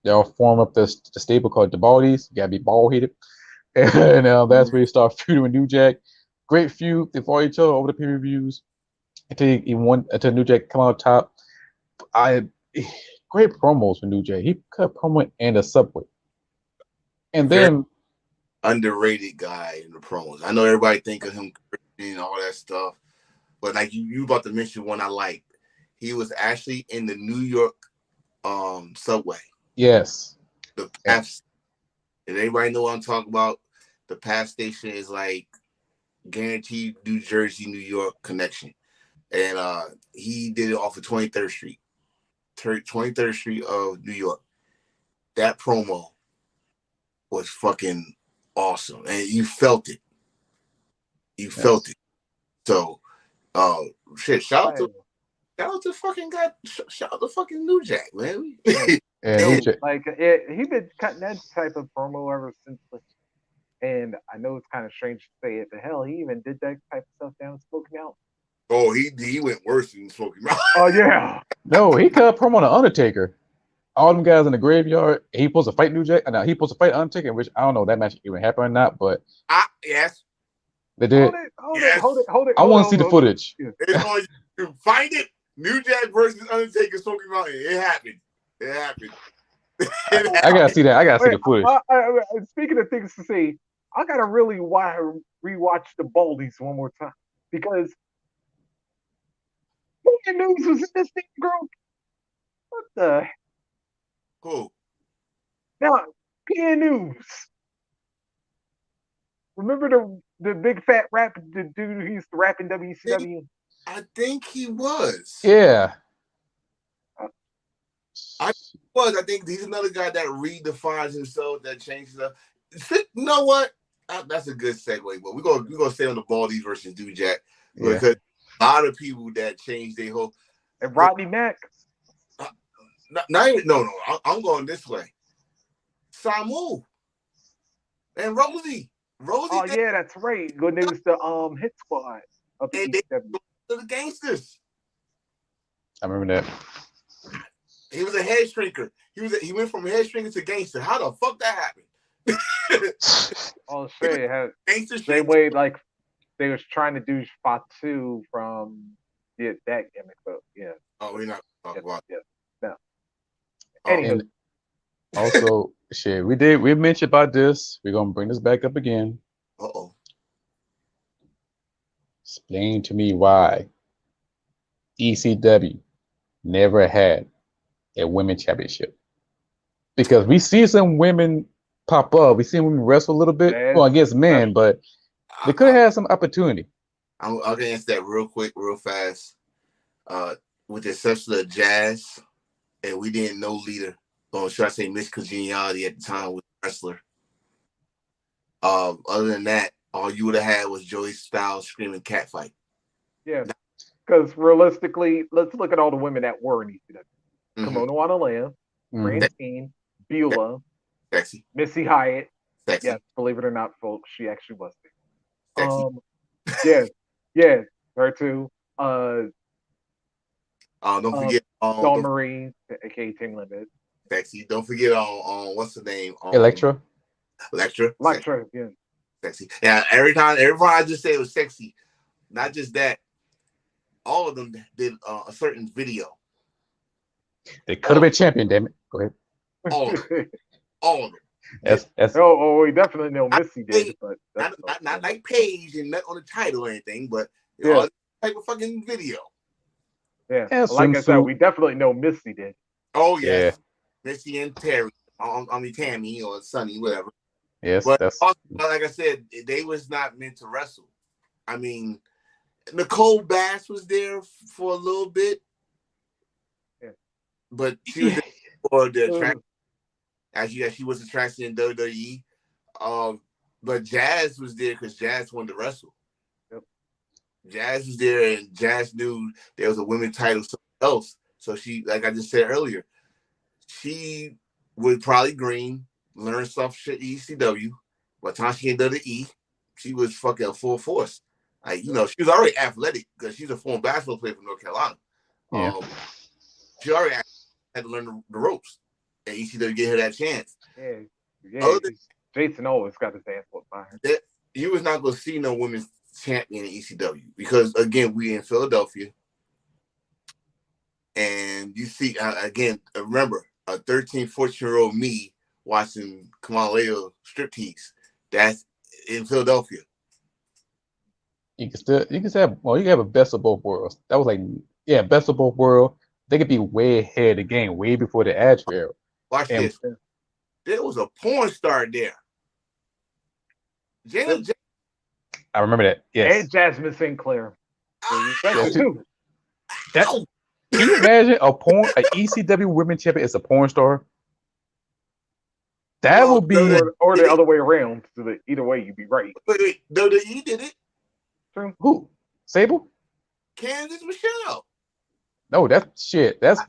They all form up the stable called the Baldies. You gotta be bald headed. And that's where you start feuding with New Jack. Great feud. They fought each other over the pay-per-views until New Jack come out top. Great promos for New Jack. He cut promo in the subway, and then underrated guy in the promos. I know everybody think of him and all that stuff, but like you about to mention one I liked. He was actually in the New York subway. Yes, the PAF. And everybody know what I'm talking about. The PAF station is like guaranteed New Jersey, New York connection, and he did it off of 23rd Street. 23rd Street of New York. That promo was fucking awesome, and you felt it. Felt it. So, shout out to fucking New Jack, man. New Jack. He been cutting that type of promo ever since. And I know it's kind of strange to say it, but hell, he even did that type of stuff down in Smoky Mountain. Oh, he went worse than Smoky Mountain. Oh yeah. No, he cut a promo on the Undertaker. All them guys in the graveyard. He supposed to fight New Jack. No, he supposed to fight Undertaker, which I don't know if that match even happened or not. But yes, they did. Hold it. I want to see the footage. It's on you. Find it. New Jack versus Undertaker, Smoky Mountain. It happened. I gotta see that. I gotta see the footage. Speaking of things to see, I gotta really rewatch the Baldies one more time because King News was in this thing, girl. What the? Cool. Now, King News. Remember the big fat rap, the dude who used to rap in WCW? I think he was. Yeah. I think he's another guy that redefines himself, that changes up. You know what? That's a good segue. But we're gonna stay on the Baldies versus Dujack because a lot of people that changed their whole. And Rodney Mack. No. I'm going this way. Samu and Rosie. Oh yeah, that's right. Good news, the Hit Squad of the ECW. The Gangsters. I remember that. He was a head shrinker. He went from head shrinker to gangster. How the fuck that happened? Oh shit! Gangster same way like they was trying to do Fatu from that gimmick, but yeah. Oh, we're not talking about yeah. No. And also, shit, we mentioned about this. We're gonna bring this back up again. Uh-oh. Explain to me why ECW never had a women's championship. Because we see some women pop up. We see women wrestle a little bit. Well, against men, but they could have had some opportunity. I'll get into that real quick, real fast. With the exception of Jazz, and we didn't know leader, or should I say Miss Congeniality at the time with the wrestler. Other than that, all you would have had was Joey Styles screaming catfight. Yeah. Because realistically, let's look at all the women that were in ECW. Mm-hmm. Kimono Analea, Francine, Beulah, sexy, Missy Hyatt. Sexy. Yes, believe it or not, folks, she actually was there. Sexy. Yeah, her too. Don't forget Dawn Marie, aka Tim Limit. Sexy. Don't forget on what's the name? Electra, yeah. Sexy. Yeah, everyone I just say it was sexy. Not just that. All of them did a certain video. They could have been champion, damn it. Go ahead. All of them. That's we definitely know Missy did, but not like Paige and not on the title or anything, but yeah, type of fucking video. Yeah, like I said, we definitely know Missy did. Oh yes, Missy and Terry. I mean Tammy or Sonny, whatever. Yes, but also, like I said, they was not meant to wrestle. I mean, Nicole Bass was there for a little bit, but she was there for the attraction. She was attraction in WWE. But Jazz was there because Jazz wanted to wrestle. Yep. Jazz was there, and Jazz knew there was a women's title somewhere else. So she, like I just said earlier, she would probably green, learn stuff shit ECW. By the time she ended the E, she was fucking full force. Like, she was already athletic because she's a former basketball player from North Carolina. Yeah. She already had to learn the ropes. And ECW gave her that chance. Yeah. Jason always got his ass whooped by her. You was not going to see no women's champion in ECW because, again, we in Philadelphia. And you see, again, remember, a 13, 14-year-old me watching Kamaleo striptease. That's in Philadelphia. You can have a best of both worlds. That was best of both worlds. They could be way ahead of the game, way before the Attitude Era. Watch this. There was a porn star there. I remember that. Yes. And Jasmine Sinclair. Can you imagine an ECW women champion is a porn star? That would be, or the other way around. So either way, you'd be right. Wait, WWE did it. True. Who? Sable? Candice Michelle. No, that's shit. That's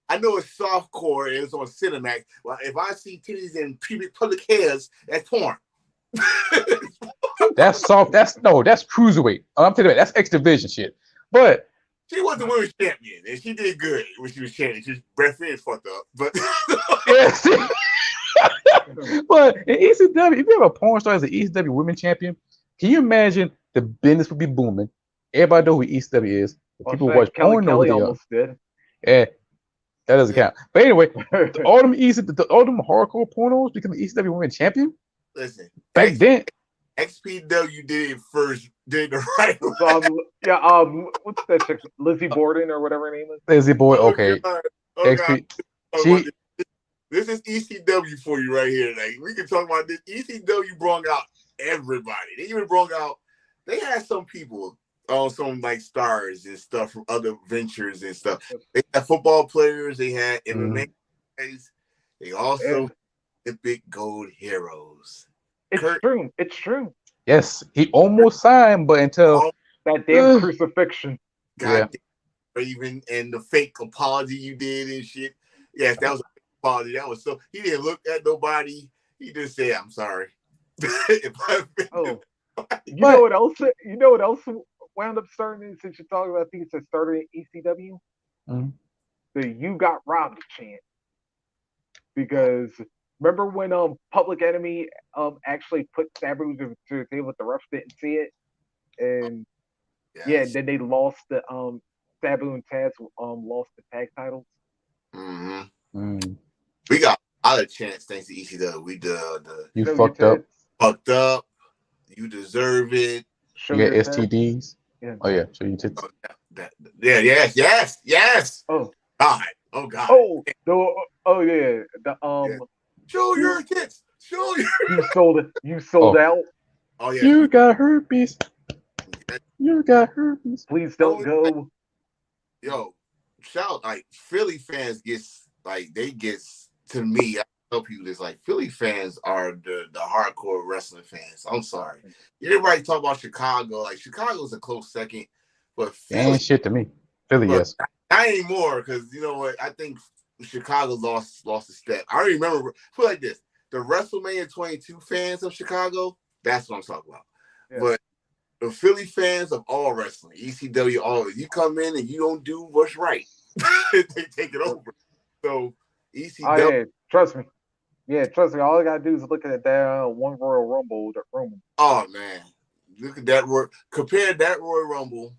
I know it's softcore and it's on Cinemax. Well, if I see titties and public hairs, that's porn. That's soft. That's cruiserweight. I'm telling you, that's X Division shit. But she was the women's champion, and she did good when she was champion. She's breath is fucked up, but but in ECW, if you have a porn star as an ECW women champion, can you imagine the business would be booming? Everybody know who ECW is. People watch porn know who they are. Did. Yeah, that doesn't count. But anyway, all them hardcore pornos becoming ECW women champion. Listen, back then, XPW did it first. Did the right way. What's that chick? Lizzie Borden or whatever her name is. Lizzie Borden. Okay. XP. This is ECW for you right here. Like we can talk about this. ECW brought out everybody. They even brought out. They had some people on some like stars and stuff from other ventures and stuff. They had football players. They had MMA guys. They also the big gold heroes. It's true. It's true. Yes, he almost signed, but until that damn crucifixion. God damn, even and the fake apology you did and shit. Yes, that was a fake apology. That was so he didn't look at nobody. He just said, "I'm sorry." You know what else? You know what else wound up starting? Since you're talking about things that started in ECW, the "You Got Robbed" chant. Because remember when Public Enemy actually put Sabu to the table, but the refs didn't see it, and then they lost the Sabu and Taz lost the tag titles. We got a lot of chance thanks to ECW. We you fucked up. Fucked up. You deserve it. You got STDs. Yeah. Oh yeah, show your tits. Yes. Oh God. Oh God. Oh yeah. Show your tits. Show your. You sold out. Oh yeah. You got herpes. You got herpes. Please don't go. Yo, shout like Philly fans gets to me. I tell people this like Philly fans are the hardcore wrestling fans. I'm sorry. Everybody talk about Chicago. Like Chicago's a close second, but Philly ain't shit to me. Philly, yes. Not anymore because you know what? I think Chicago lost a step. I don't remember. Put it like this: the WrestleMania 22 fans of Chicago. That's what I'm talking about. Yeah. But the Philly fans of all wrestling, ECW, all you come in and you don't do what's right, they take it over. So ECW. Oh, yeah, trust me. Yeah, trust me. All I gotta do is look at that one Royal Rumble. Oh man, look at that. Compare that Royal Rumble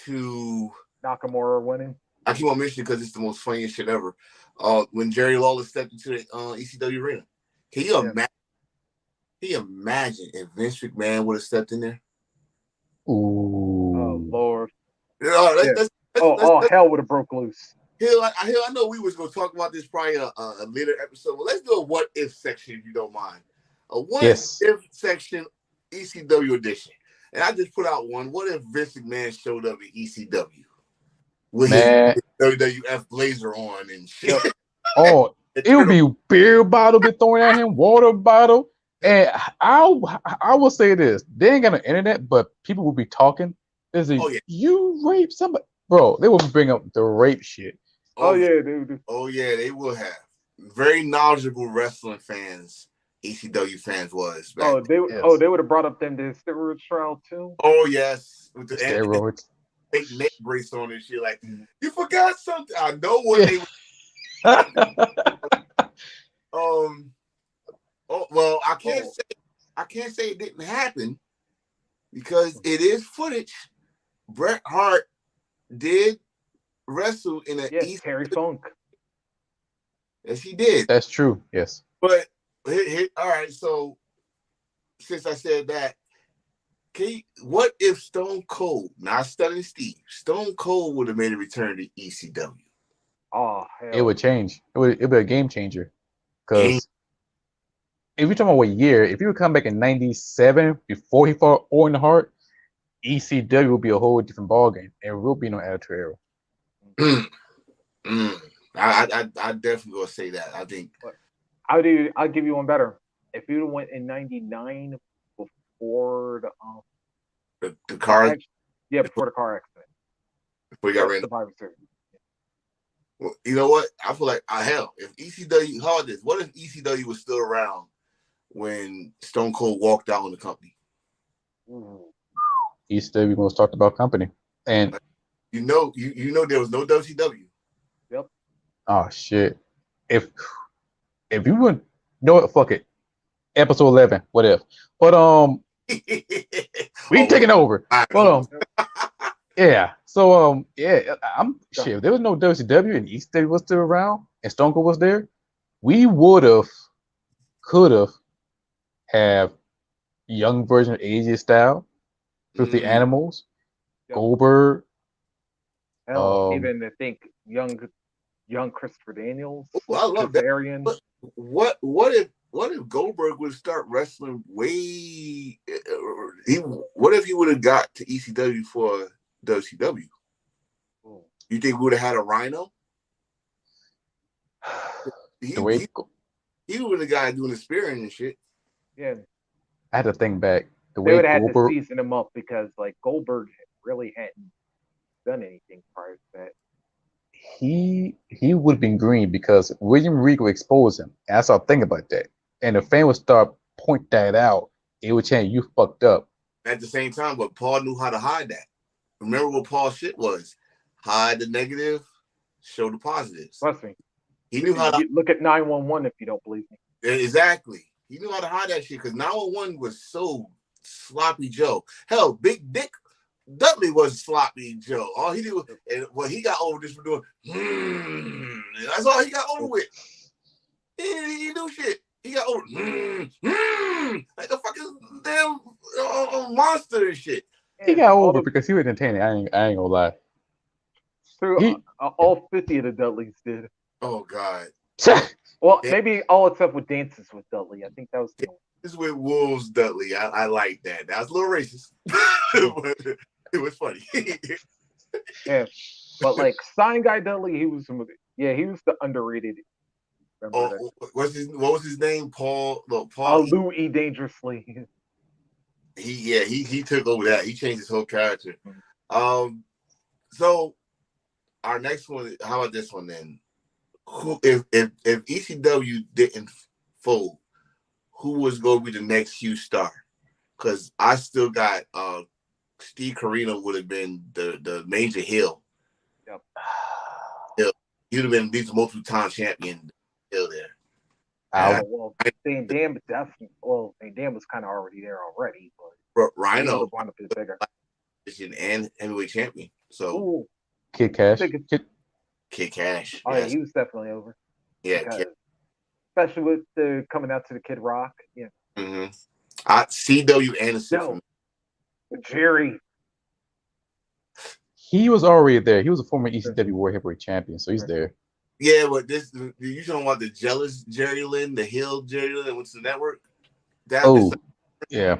to Nakamura winning. I keep on mentioning because it's the most funniest shit ever. When Jerry Lawler stepped into the ECW arena, can you imagine? Can you imagine if Vince McMahon would have stepped in there? Ooh. Oh Lord. Let's, hell would have broke loose. I know we was gonna talk about this probably a later episode, but let's do a what if section if you don't mind. A what if section, ECW edition. And I just put out one. What if Vince McMahon showed up at ECW with his WWF blazer on and shit? Oh, it would be beer bottle be thrown at him, water bottle. And I will say this: they ain't got no internet, but people will be talking. You raped somebody, bro. They will bring up the rape shit. Oh yeah, dude. Oh yeah, they will have very knowledgeable wrestling fans. ECW fans was. They would have brought up them the steroid trial too. Oh yes, with the steroids, fake neck brace on and shit. Like you forgot something. I know what they. Oh well, I can't say it didn't happen because it is footage. Bret Hart did wrestle in Terry Funk. Yes, he did. That's true. Yes. But all right. So since I said that, what if Stone Cold, not Stunning Steve, Stone Cold would have made a return to ECW? Oh, hell. It would change. It'd be a game changer. Because if you're talking about what year, if you would come back in '97 before he fought Owen Hart, ECW would be a whole different ballgame. There will be no Attitude Era. I definitely will say that. I think I'll give you one better. If you went in '99 before the car, before the car accident, before you got ran. Well, you know what? I feel like hell, if ECW, what if ECW was still around when Stone Cold walked out on the company? ECW was talked about company, and you know there was no WCW. Yep. Oh shit! If you would know it, fuck it. Episode 11, what if? But we taking over. But yeah. So I'm shit. If there was no WCW and ECW was still around and Stone Cold was there, we could have young version of AJ Styles with the Animals, Goldberg. Hell, even I think young young Christopher Daniels. Ooh, I love Kazarian. that. What if Goldberg would start wrestling way? What if he would have got to ECW for WCW? You think we would have had a Rhino? He would have got doing the spearing and shit. Yeah, I had to think back. The they way would have had to Goldberg, season him up because like Goldberg really hadn't done anything prior to that. he would have been green because William Regal exposed him. And I started thinking about that. And the fan would start point that out. It would change. You fucked up. At the same time, but Paul knew how to hide that. Remember what Paul's shit was? Hide the negative, show the positives. Trust me. He knew how to look at 911 if you don't believe me. Exactly. He knew how to hide that shit because 911 was so sloppy Joe. Hell, Big Dick Dudley was sloppy Joe. All he did was, and what he got over this for doing, that's all he got over with. He didn't do shit. He got over, like a fucking damn monster and shit. He got over because he was entertaining. I ain't gonna lie. True, all 50 of the Dudleys did. Oh God. Well, maybe all except with Dances with Dudley. I think that was the one. This is with Wolves Dudley. I like that. That was a little racist. But it was funny. Yeah. But like Sign Guy Dudley, he was the underrated. What was his name? Paul. Look, Paul. Lou E. Dangerously. He took over that. He changed his whole character. So our next one. How about this one then? If ECW didn't fold, who was going to be the next huge star? Because I still got Steve Corino would have been the major heel. Yep. He would have been the multiple time champion heel there. Well, Van Dam was kind of already there already, but Rhino wound up bigger and heavyweight champion. So ooh. Kid Cash. Kid Cash. Oh yes. Yeah, he was definitely over. Yeah, especially with the coming out to the Kid Rock. Yeah. Mm-hmm. C.W. Anderson. Jerry. He was already there. He was a former ECW World Heavyweight Champion, so he's there. Yeah, but you talking about the jealous Jerry Lynn, the heel Jerry Lynn that went to the network? Yeah.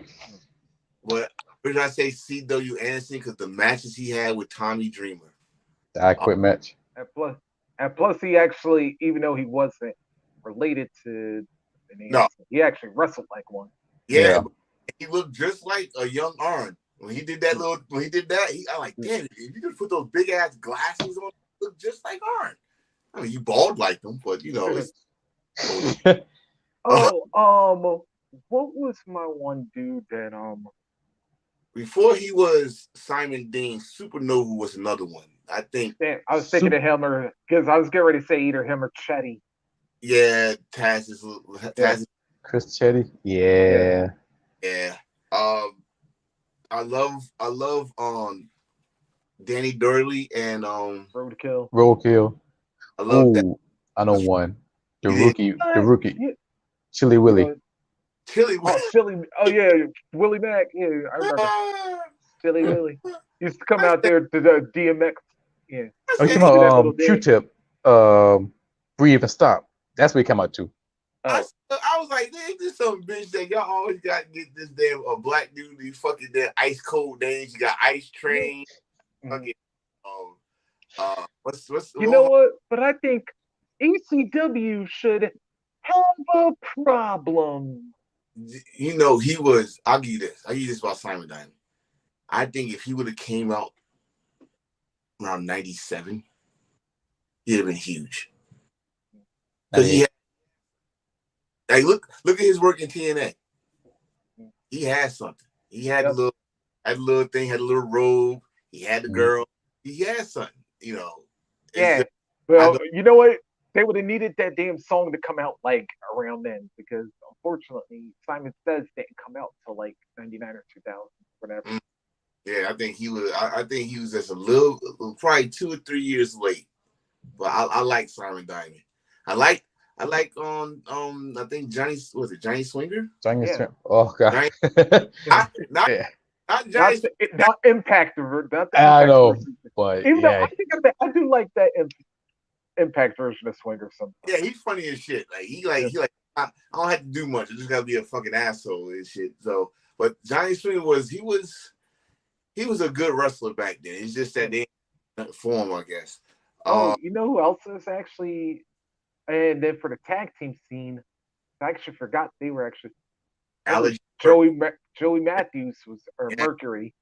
But where did I say C.W. Anderson? Because the matches he had with Tommy Dreamer. The I Quit match. And plus, he actually, even though he wasn't related to he actually wrestled like one. Yeah. He looked just like a young Arn. When he did that, I'm like, damn, if you just put those big ass glasses on, he looked just like Arn. I mean, you bald like them, but you know. What was my one dude that before he was Simon Dean, Supernova was another one. I think. Damn, I was thinking of him because I was getting ready to say either him or Chetty. Yeah, Taz is Chris Chetty. Yeah. I love Danny Durley and Roadkill. I love that. I know one. The rookie. Yeah. Chili Willie. Chili. Oh yeah, Willie Mack. Yeah, I remember. Chili Willie used to come out there to the DMX. Yeah. Oh, you talking about Q-Tip? Breathe and Stop. That's what he came out to. I was like, ain't this some bitch that y'all always got to get this damn black dude these fucking damn ice cold names. You got Ice Train. Fucking what's you know what? But I think ECW should have a problem. You know, he was. I'll give you this about Simon Diamond. I think if he would have came out around 97, he'd have been huge. Because he had, like, look at his work in TNA. He had something. He had a little thing, had a little robe. He had the girl. He had something, you know. Yeah. Well, you know what? They would have needed that damn song to come out like around then because unfortunately Simon Says didn't come out till like 99 or 2000, whatever. Yeah, I think he was. I think he was just a little, probably 2 or 3 years late. But I like Simon Diamond. I like I think Johnny Swinger? Johnny Swinger. Oh god. Not Impact. I know, but even though I think I do like that Impact version of Swinger sometimes. Yeah, he's funny as shit. Like he like I don't have to do much. I just gotta be a fucking asshole and shit. So, but Johnny Swinger was a good wrestler back then. It's just that they didn't form, I guess. You know who else is actually? And then for the tag team scene, I actually forgot they were actually. Joey Matthews was Mercury.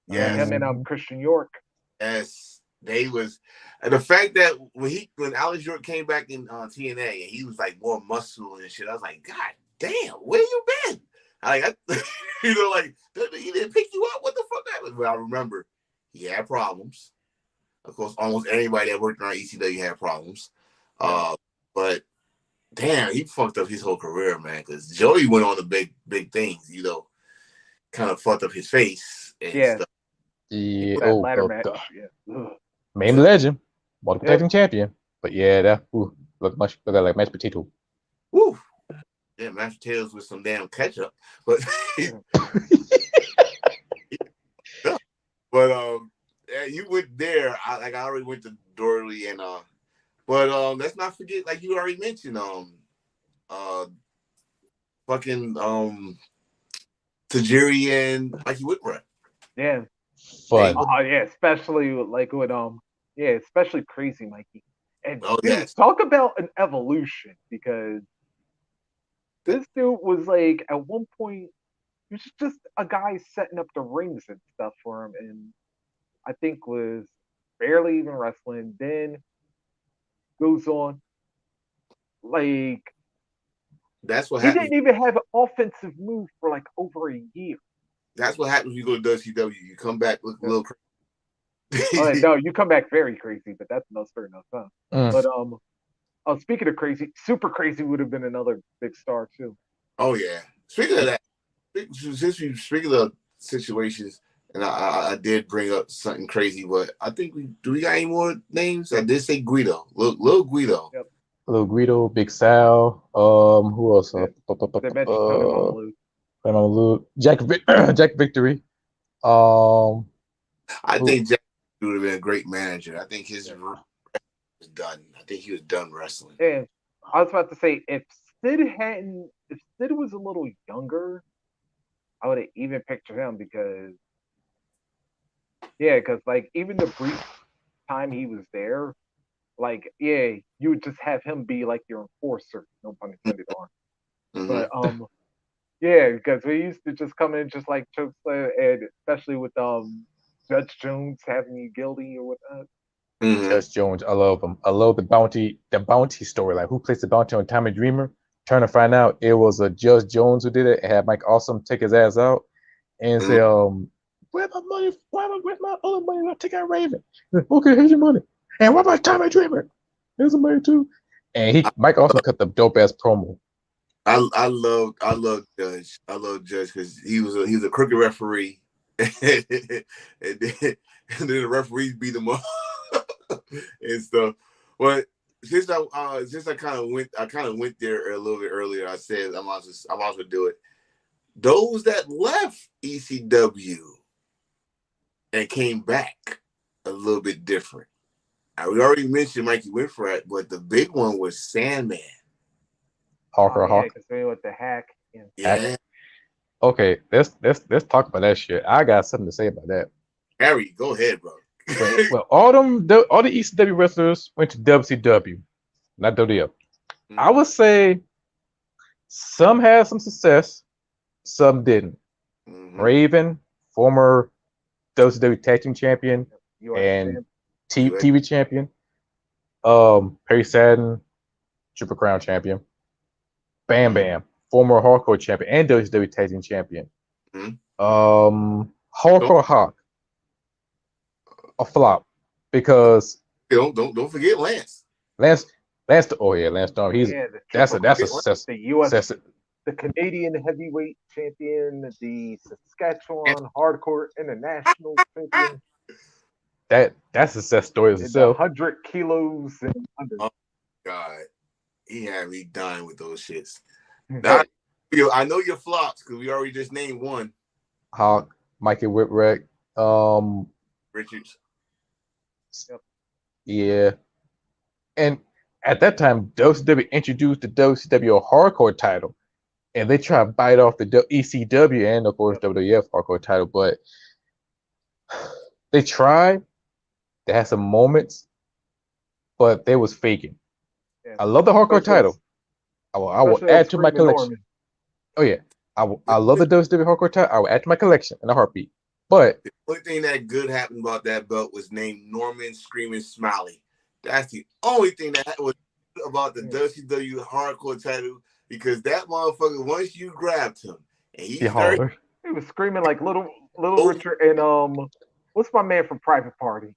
Yeah. Him and Christian York. Yes, they was, and the fact that when Alex York came back in TNA and he was like more muscle and shit, I was like, God damn, where you been? Like, like he didn't pick you up. What the fuck happened? But I remember he had problems. Of course, almost anybody that worked around ECW had problems. But damn, he fucked up his whole career, man. Because Joey went on the big things, kind of fucked up his face and stuff. Yeah, that ladder match. God. Yeah. Main legend, multiple tag team champion. But yeah, that look like mashed potato. Woo. Yeah, mashed potatoes with some damn ketchup. But yeah, you went there. I already went to Doherty and but let's not forget, like you already mentioned, fucking Tajiri and Mikey Whipwreck. Yeah. Fun. Yeah, especially like with especially Crazy Mikey. And yes. Talk about an evolution, because this dude was like at one point he was just a guy setting up the rings and stuff for him, and I think was barely even wrestling. Then goes on like that's what he happened. didn't even have an offensive move for like over a year. That's what happens when you go to WCW. You come back look a little crazy. No, you come back very crazy, but that's no story, no fun. But speaking of crazy, Super Crazy would have been another big star too. Oh yeah. Speaking of that, speaking of situations, and I did bring up something crazy, but I think we got any more names? I did say Guido, Lil Guido. Yep. Lil Guido, Big Sal. Who else? They mentioned Tony Mamalu. Jack Victory. I think Jack would have been a great manager. I think his was done. I think he was done wrestling. And I was about to say, if Sid was a little younger, I would have even pictured him because like even the brief time he was there, like you would just have him be like your enforcer, no pun intended on. But because we used to just come in just like chokes, and especially with Judge Jones having you guilty or whatnot. Judge Jones, I love him. I love the bounty story. Like, who placed the bounty on Tommy Dreamer? Turn to find out it was a Judge Jones who did it. And had Mike Awesome take his ass out and say, "Where's my money? Where's my other money? I'll take out Raven." Okay, here's your money. And what about Tommy Dreamer? Here's some money too. And Mike Awesome cut the dope ass promo. I love Judge. I love Judge because he was a crooked referee, and then the referees beat him up and stuff. But since I kind of went there a little bit earlier, I said I might as well do it. Those that left ECW and came back a little bit different. We already mentioned Mikey Whipwreck, but the big one was Sandman. Hawk. Because they with the hack. Yeah. Okay, let's talk about that shit. I got something to say about that. Harry, go ahead, bro. Well, all the ECW wrestlers went to WCW, not WWF. I would say some had some success, some didn't. Raven, former WCW Tag Team Champion and TV Champion. Perry Saturn, Triple Crown Champion. Bam Bam, former Hardcore Champion and WCW Tag Team Champion. Hardcore Hawk, a flop because don't forget Lance. Lance. Oh yeah, Lance Storm. That's a success. The US, the Canadian Heavyweight Champion, the Saskatchewan Hardcore International Champion. That's a success story as itself. 100 kilos and under. Oh God, he had me dying with those shits. I know your flops because we already just named one. Hawk, Mikey Whipwreck, Richards. Yep. Yeah. And at that time, WCW introduced the WCW Hardcore title, and they try to bite off the ECW and of course WWF Hardcore title, but they tried. They had some moments, but they was faking. Yeah. I love the Hardcore title. I will add to my collection. Norman. Oh yeah, I love the WCW Hardcore title. I will add to my collection in a heartbeat. But the only thing that good happened about that belt was named Norman Screaming Smiley. That's the only thing that was about the WCW Hardcore title, because that motherfucker, once you grabbed him and he started, he was screaming like little Richard and what's my man from Private Party?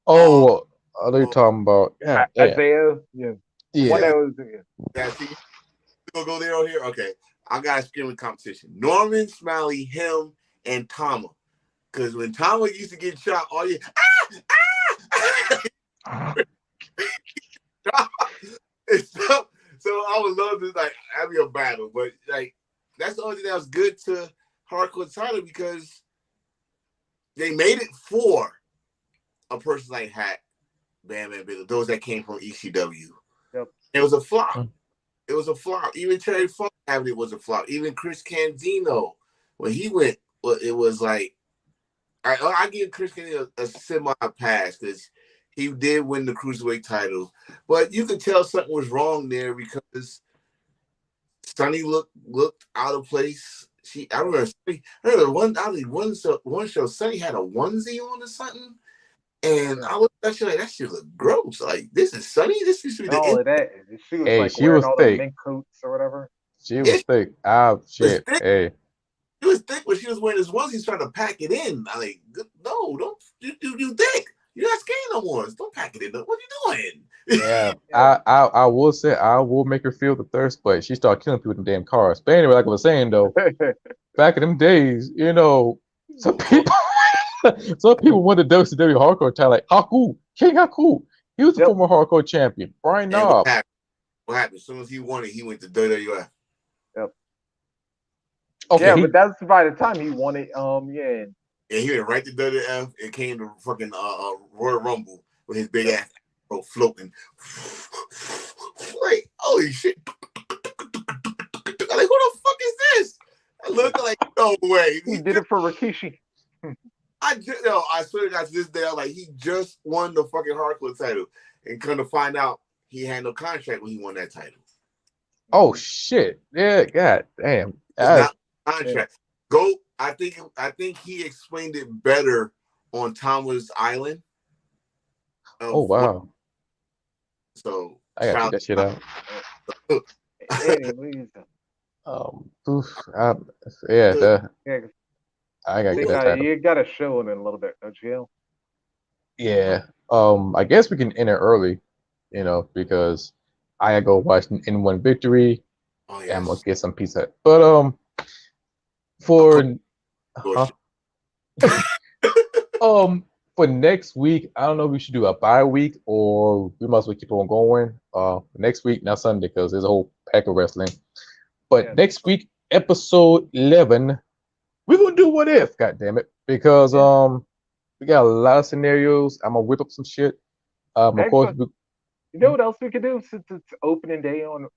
Oh, I know you're talking about Isaiah. Yeah. Yeah. Yeah, see, you gonna go there or here? Okay. I got a screaming competition. Norman, Smiley, him, and Tama. Because when Tama used to get shot, all you so I would love to like have your battle, but like that's the only thing that was good to Hardcore title, because they made it for a person like Hack, Bam Bam Bigelow, those that came from ECW. Yep. It was a flop. It was a flop. Even Terry Funk having it was a flop. Even Chris Candido, when he went, it was like, I give Chris Candido a semi pass because he did win the Cruiserweight title. But you could tell something was wrong there because Sonny looked out of place. I remember one show, Sonny had a onesie on or something. And I looked at that shit like, that shit look gross. Like, this is Sunny? This used to be all of that. She was like wearing all the mink coats or whatever. She was thick. Shit. Hey. She was thick when she was wearing this onesie, trying to pack it in. I like, no, don't you thick. You're not skinny no more. Don't pack it in. What are you doing? Yeah, I will say I will make her feel the thirst, but she started killing people in damn cars. But anyway, like I was saying though, back in them days, you know, some people won the WCW Hardcore title, like Haku, King Haku. He was the former Hardcore champion. Brian Knob. What happened? As soon as he won it, he went to WWF. Yep. Okay. Yeah, but that's by the time he won it. Yeah. And he went right to WWF and came to fucking Royal Rumble with his big ass floating. Like, holy shit. Like, who the fuck is this? I looked like, no way. He did it for Rikishi. I swear to God, to this day, I was like, he just won the fucking Hardcore title. And come to find out, he had no contract when he won that title. Oh, shit. Yeah, god damn. Not contract. Yeah. I think he explained it better on Thomas Island. Oh, wow. So I gotta check that shit out. I gotta get that title. You got a show in a little bit, don't you? Yeah. I guess we can end it early, you know, because I gotta go watch N1 Victory. Oh, yes. And I'm gonna get some pizza. But for for next week, I don't know if we should do a bye week or we must well keep on going. Next week, not Sunday, because there's a whole pack of wrestling. But next week, episode 11, we're gonna do what if, god damn it. Because we got a lot of scenarios. I'm gonna whip up some shit. Of course, you know what else we could do since it's opening day on,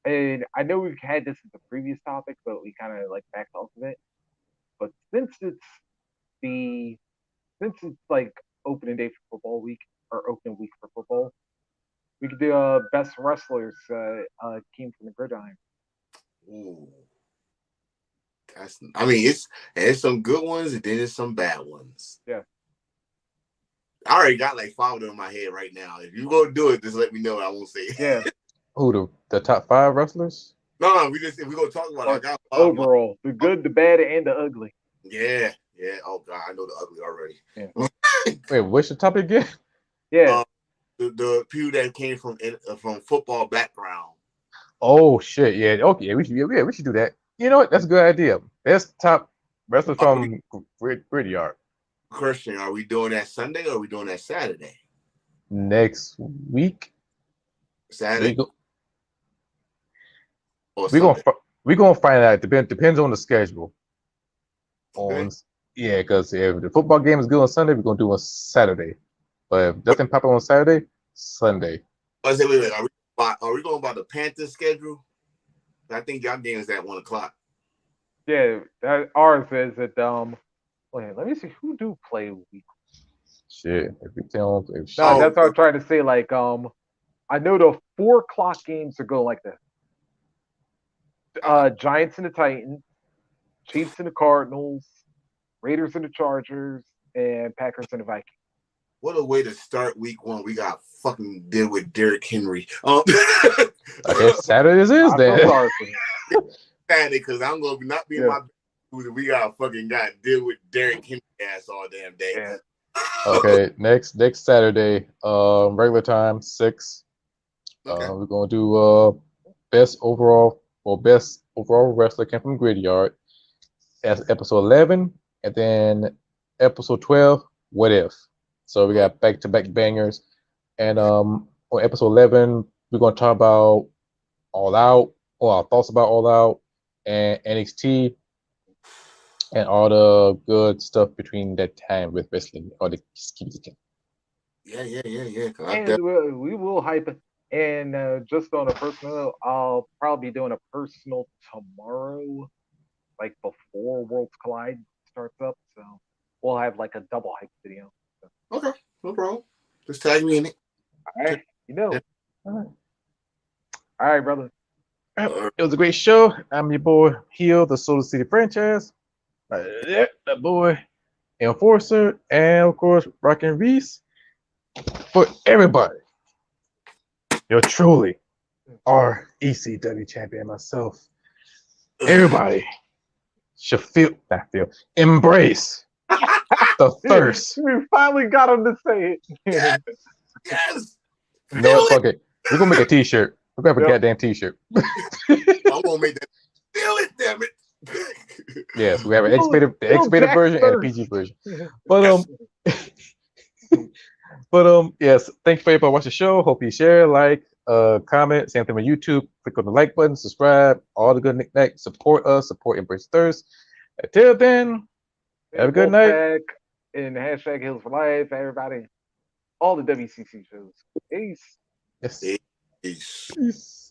and I know we've had this as a previous topic, but we kind of like backed off of it. But since it's like opening day for football week or opening week for football, we could do best wrestlers came from the gridiron. Ooh. It's some good ones and then there's some bad ones. Yeah. I already got like 5 of them in my head right now. If you're gonna do it, just let me know. I won't say it. Yeah. Who the top 5 wrestlers? No, if we're gonna talk about it, I got 5 overall, the good, the bad, and the ugly. Yeah. Oh god, I know the ugly already. Yeah. Wait, what's the topic again? Yeah. The people that came from football background. Oh shit, yeah. Okay, we should do that. You know what? That's a good idea. Best top wrestlers from Griddyard. Question: are we doing that Sunday or are we doing that Saturday? Next week. Saturday. We're gonna find out. Depends on the schedule. Okay. Because if the football game is good on Sunday, we're gonna do it on Saturday. But if nothing pop up on Saturday, Sunday. I say, wait. Are we going by the Panthers schedule? I think y'all game is at 1:00. Yeah, ours is at Wait, let me see who do play week. Shit, if we tell them, No, that's what I'm trying to say. Like, I know the 4 o'clock games are going like this. Giants and the Titans, Chiefs and the Cardinals, Raiders and the Chargers, and Packers and the Vikings. What a way to start week 1. We got fucking deal with Derrick Henry. Okay, Saturday is then. Sorry for you. Saturday, because I'm gonna not be in my. We got deal with Derrick Henry ass all damn day. Yeah. Okay, next Saturday, regular time 6. Okay. We're gonna do best overall wrestler came from Graveyard as episode 11, and then episode 12, What If. So we got back-to-back bangers, and on episode 11, we're gonna talk about All Out, or our thoughts about All Out, and NXT, and all the good stuff between that time with wrestling, or the Yeah. And we will hype it. And just on a personal, I'll probably be doing a personal tomorrow, like before Worlds Collide starts up. So we'll have like a double hype video. So. Okay, no problem. Just tag me in it. All right, All right, brother. It was a great show. I'm your boy Heel, the Solar City franchise. That boy Enforcer, and of course Rockin' Reese. For everybody, you're truly our ECW champion myself. Everybody should embrace the thirst. We finally got him to say it. Yes. No, fuck it. We're gonna make a T-shirt. We're gonna have a goddamn T-shirt. I'm gonna make that. Feel it, damn it. Yes, we have an X-Beta version and a PG version. But yes, thank you for everybody watching the show. Hope you share, like, comment, same thing on YouTube. Click on the like button, subscribe, all the good knickknacks. Support us, support Embrace Thirst. Until then, have a good night. And hashtag Heels for Life, everybody. All the WCC shows. Peace. Yes. Peace. Peace.